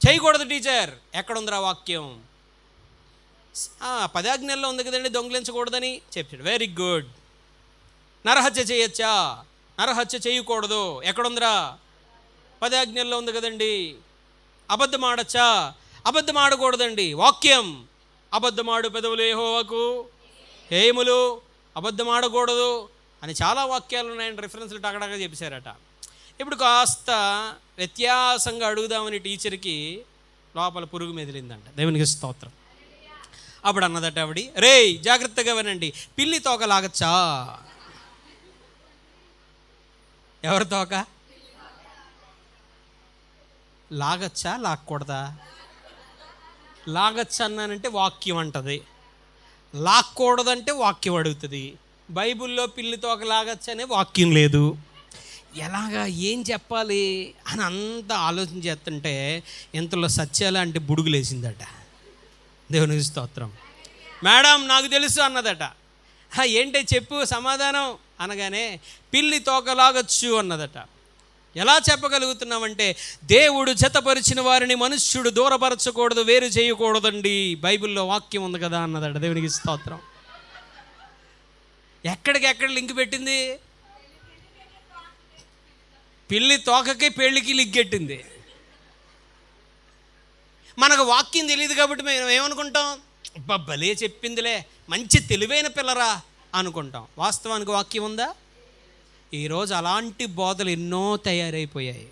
చేయకూడదు టీచర్. ఎక్కడుందిరా వాక్యం? 10 ఆజ్ఞల్లో ఉంది కదండి దొంగలించకూడదని చెప్పాడు. Very good. నరహత్య చేయొచ్చా? నరహత్య చేయకూడదు. ఎక్కడుందిరా? 10 ఆజ్ఞల్లో ఉంది కదండి. అబద్ధం ఆడచ్చా? అబద్ధం ఆడకూడదండి. వాక్యం, అబద్ధమాడు పెదవులు యెహోవాకు హేయములు, అబద్ధం ఆడకూడదు అని చాలా వాక్యాలు ఉన్నాయని రిఫరెన్స్లు టకటగా చెప్పేశారట. ఇప్పుడు కాస్త వ్యత్యాసంగా అడుగుదామని టీచర్కి లోపల పురుగు మెదిలిందంట. దేవునికి స్తోత్రం. అప్పుడు అన్నదట ఆవిడ, రేయ్ జాగ్రత్తగా వినండి, పిల్లి తోక లాగచ్చా? ఎవరి తోక లాగచ్చా? లాక్కూడదా? లాగచ్చా అన్నానంటే వాక్యం అంటది, లాక్కూడదంటే వాక్యం అడుగుతుంది. బైబిల్లో పిల్లి తోక లాగచ్చనే వాక్యం లేదు. ఎలాగా ఏం చెప్పాలి అని అంతా ఆలోచన చేస్తుంటే ఇంతలో సత్యాల అంటే బుడుగులేసిందట. దేవునికి స్తోత్రం. మేడం నాకు తెలుసు అన్నదట. ఏంటే చెప్పు సమాధానం అనగానే, పిల్లి తోకలాగచ్చు అన్నదట. ఎలా చెప్పగలుగుతున్నామంటే, దేవుడు జతపరిచిన వారిని మనుష్యుడు దూరపరచకూడదు, వేరు చేయకూడదండి, బైబిల్లో వాక్యం ఉంది కదా అన్నదట. దేవునికి స్తోత్రం. ఎక్కడికెక్కడ లింక్ పెట్టింది? పిల్లి తోకకి పెళ్ళికి లిగ్గెట్టింది. మనకు వాక్యం తెలియదు కాబట్టి మేము ఏమనుకుంటాం, భలే చెప్పిందిలే, మంచి తెలివైన పిల్లరా అనుకుంటాం. వాస్తవానికి వాక్యం ఉందా? ఈరోజు అలాంటి బోధలు ఎన్నో తయారైపోయాయి.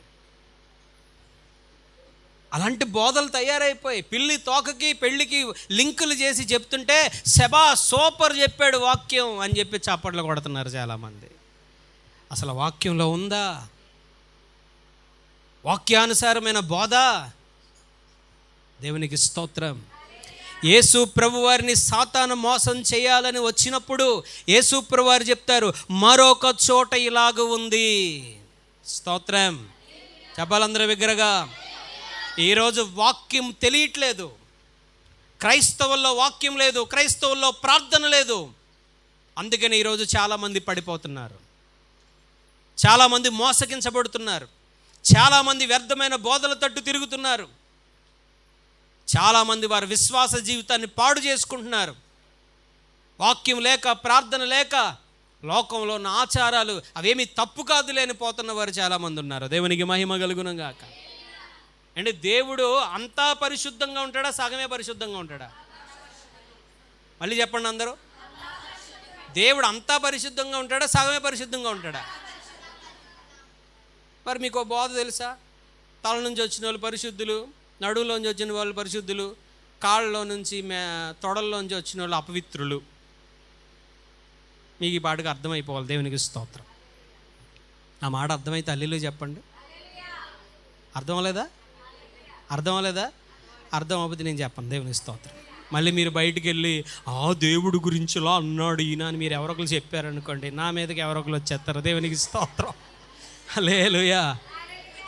అలాంటి బోధలు తయారైపోయాయి. పిల్లి తోకకి పెళ్ళికి లింకులు చేసి చెప్తుంటే శబా సూపర్ చెప్పాడు వాక్యం అని చెప్పి చప్పట్లు కొడుతున్నారు చాలామంది. అసలు వాక్యంలో ఉందా వాక్యానుసారమైన బోధ? దేవునికి స్తోత్రం. యేసు ప్రభు వారిని సాతాను మోసం చేయాలని వచ్చినప్పుడు యేసు ప్రభు వారు చెప్తారు, మరొక చోట ఇలాగ ఉంది. స్తోత్రం. చెప్పాలందరూ బిగ్గరగా. ఈరోజు వాక్యం తెలియట్లేదు. క్రైస్తవుల్లో వాక్యం లేదు, క్రైస్తవుల్లో ప్రార్థన లేదు. అందుకని ఈరోజు చాలామంది పడిపోతున్నారు, చాలామంది మోసగించబడుతున్నారు, చాలామంది వ్యర్థమైన బోధల తట్టు తిరుగుతున్నారు, చాలామంది వారి విశ్వాస జీవితాన్ని పాడు చేసుకుంటున్నారు. వాక్యం లేక, ప్రార్థన లేక, లోకంలో ఉన్న ఆచారాలు అవేమీ తప్పు కాదు లేని పోతున్న వారు చాలామంది ఉన్నారు. దేవునికి మహిమ కలుగునుగాక. అంటే దేవుడు అంతా పరిశుద్ధంగా ఉంటాడా? సగమే పరిశుద్ధంగా ఉంటాడా? మళ్ళీ చెప్పండి అందరూ. దేవుడు అంతా పరిశుద్ధంగా ఉంటాడా? సగమే పరిశుద్ధంగా ఉంటాడా? మరి మీకు బోధ తెలుసా? తల నుంచి వచ్చిన వాళ్ళు పరిశుద్ధులు, నడువులోంచి వచ్చిన వాళ్ళు పరిశుద్ధులు, కాళ్ళలో నుంచి తొడల్లోంచి వచ్చిన వాళ్ళు అపవిత్రులు. మీకు ఈ పాటకు అర్థమైపోవాలి. దేవునికి స్తోత్రం. ఆ మాట అర్థమైతే హల్లెలూయా చెప్పండి. అర్థం అవ్వలేదా? అర్థం అవ్వదు నేను చెప్పను. దేవునికి స్తోత్రం. మళ్ళీ మీరు బయటికి వెళ్ళి దేవుడు గురించి ఇలా అన్నాడు ఈయన అని మీరు ఎవరొకరు చెప్పారనుకోండి, నా మీదకి ఎవరొకరు వచ్చేస్తారు. దేవునికి స్తోత్రం. హల్లెలూయా.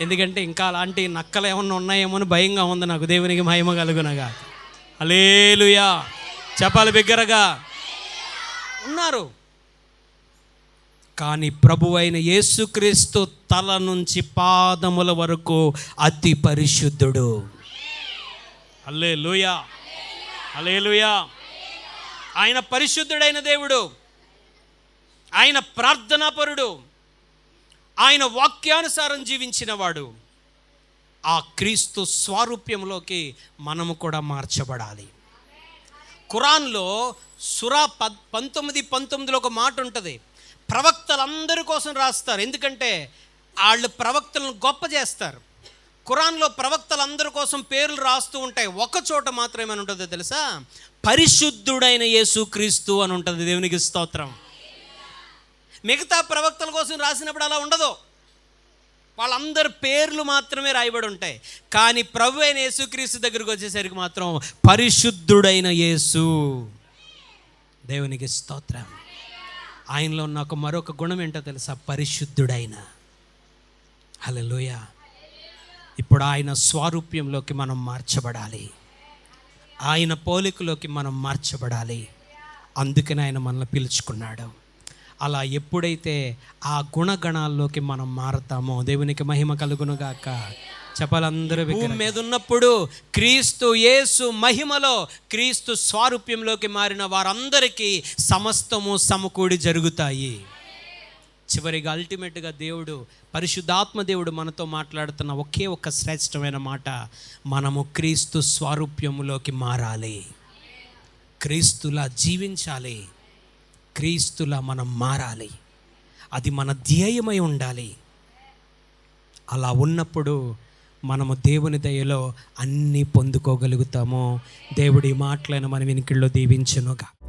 ఎందుకంటే ఇంకా అలాంటి నక్కలు ఏమన్నా ఉన్నాయేమో అని భయంగా ఉంది నాకు. దేవునికి మహిమ కలుగునగా. హల్లెలూయా. చెప్పాలి బిగ్గరగా. ఉన్నారు. కానీ ప్రభువైన యేసుక్రీస్తు తల నుంచి పాదముల వరకు అతి పరిశుద్ధుడు. హల్లెలూయా, హల్లెలూయా. ఆయన పరిశుద్ధుడైన దేవుడు, ఆయన ప్రార్థనాపరుడు, ఆయన వాక్యానుసారం జీవించిన వాడు. ఆ క్రీస్తు స్వారూప్యంలోకి మనము కూడా మార్చబడాలి. ఖురాన్లో సూరా 19:19 ఒక మాట ఉంటుంది. ప్రవక్తలందరి కోసం రాస్తారు, ఎందుకంటే వాళ్ళు ప్రవక్తలను గొప్ప చేస్తారు. ఖురాన్లో ప్రవక్తలందరి కోసం పేర్లు రాస్తూ ఉంటాయి. ఒక చోట మాత్రం ఏమని ఉంటుందో తెలుసా? పరిశుద్ధుడైన యేసుక్రీస్తు అని ఉంటుంది. దేవునికి స్తోత్రం. మిగతా ప్రవక్తల కోసం రాసినప్పుడు అలా ఉండదు. వాళ్ళందరి పేర్లు మాత్రమే రాయబడి ఉంటాయి. కానీ ప్రభు అయిన యేసుక్రీస్తు దగ్గరికి వచ్చేసరికి మాత్రం పరిశుద్ధుడైన యేసు. దేవునికి స్తోత్రం. ఆయనలో ఉన్న మరొక గుణం ఏంటో తెలుసా? పరిశుద్ధుడైన. హల్లెలూయా. ఇప్పుడు ఆయన స్వారూప్యంలోకి మనం మార్చబడాలి, ఆయన పోలికలోకి మనం మార్చబడాలి. అందుకని ఆయన మనల్ని పిలుచుకున్నాడు. అలా ఎప్పుడైతే ఆ గుణగణాల్లోకి మనం మారతామో దేవునికి మహిమ కలుగునుగాక. చెప్పాలందరూ. భూమి మీద ఉన్నప్పుడు క్రీస్తు యేసు మహిమలో క్రీస్తు స్వారూప్యంలోకి మారిన వారందరికీ సమస్తము సమకూడి జరుగుతాయి. చివరిగా అల్టిమేట్గా దేవుడు, పరిశుద్ధాత్మ దేవుడు మనతో మాట్లాడుతున్న ఒకే ఒక శ్రేష్టమైన మాట, మనము క్రీస్తు స్వారూప్యములోకి మారాలి, క్రీస్తులా జీవించాలి, క్రీస్తులా మనం మారాలి. అది మన ధ్యేయమై ఉండాలి. అలా ఉన్నప్పుడు మనము దేవుని దయలో అన్నీ పొందుకోగలుగుతాము. దేవుడి మాటలను మన వినికిడిలో దీవించునుగా.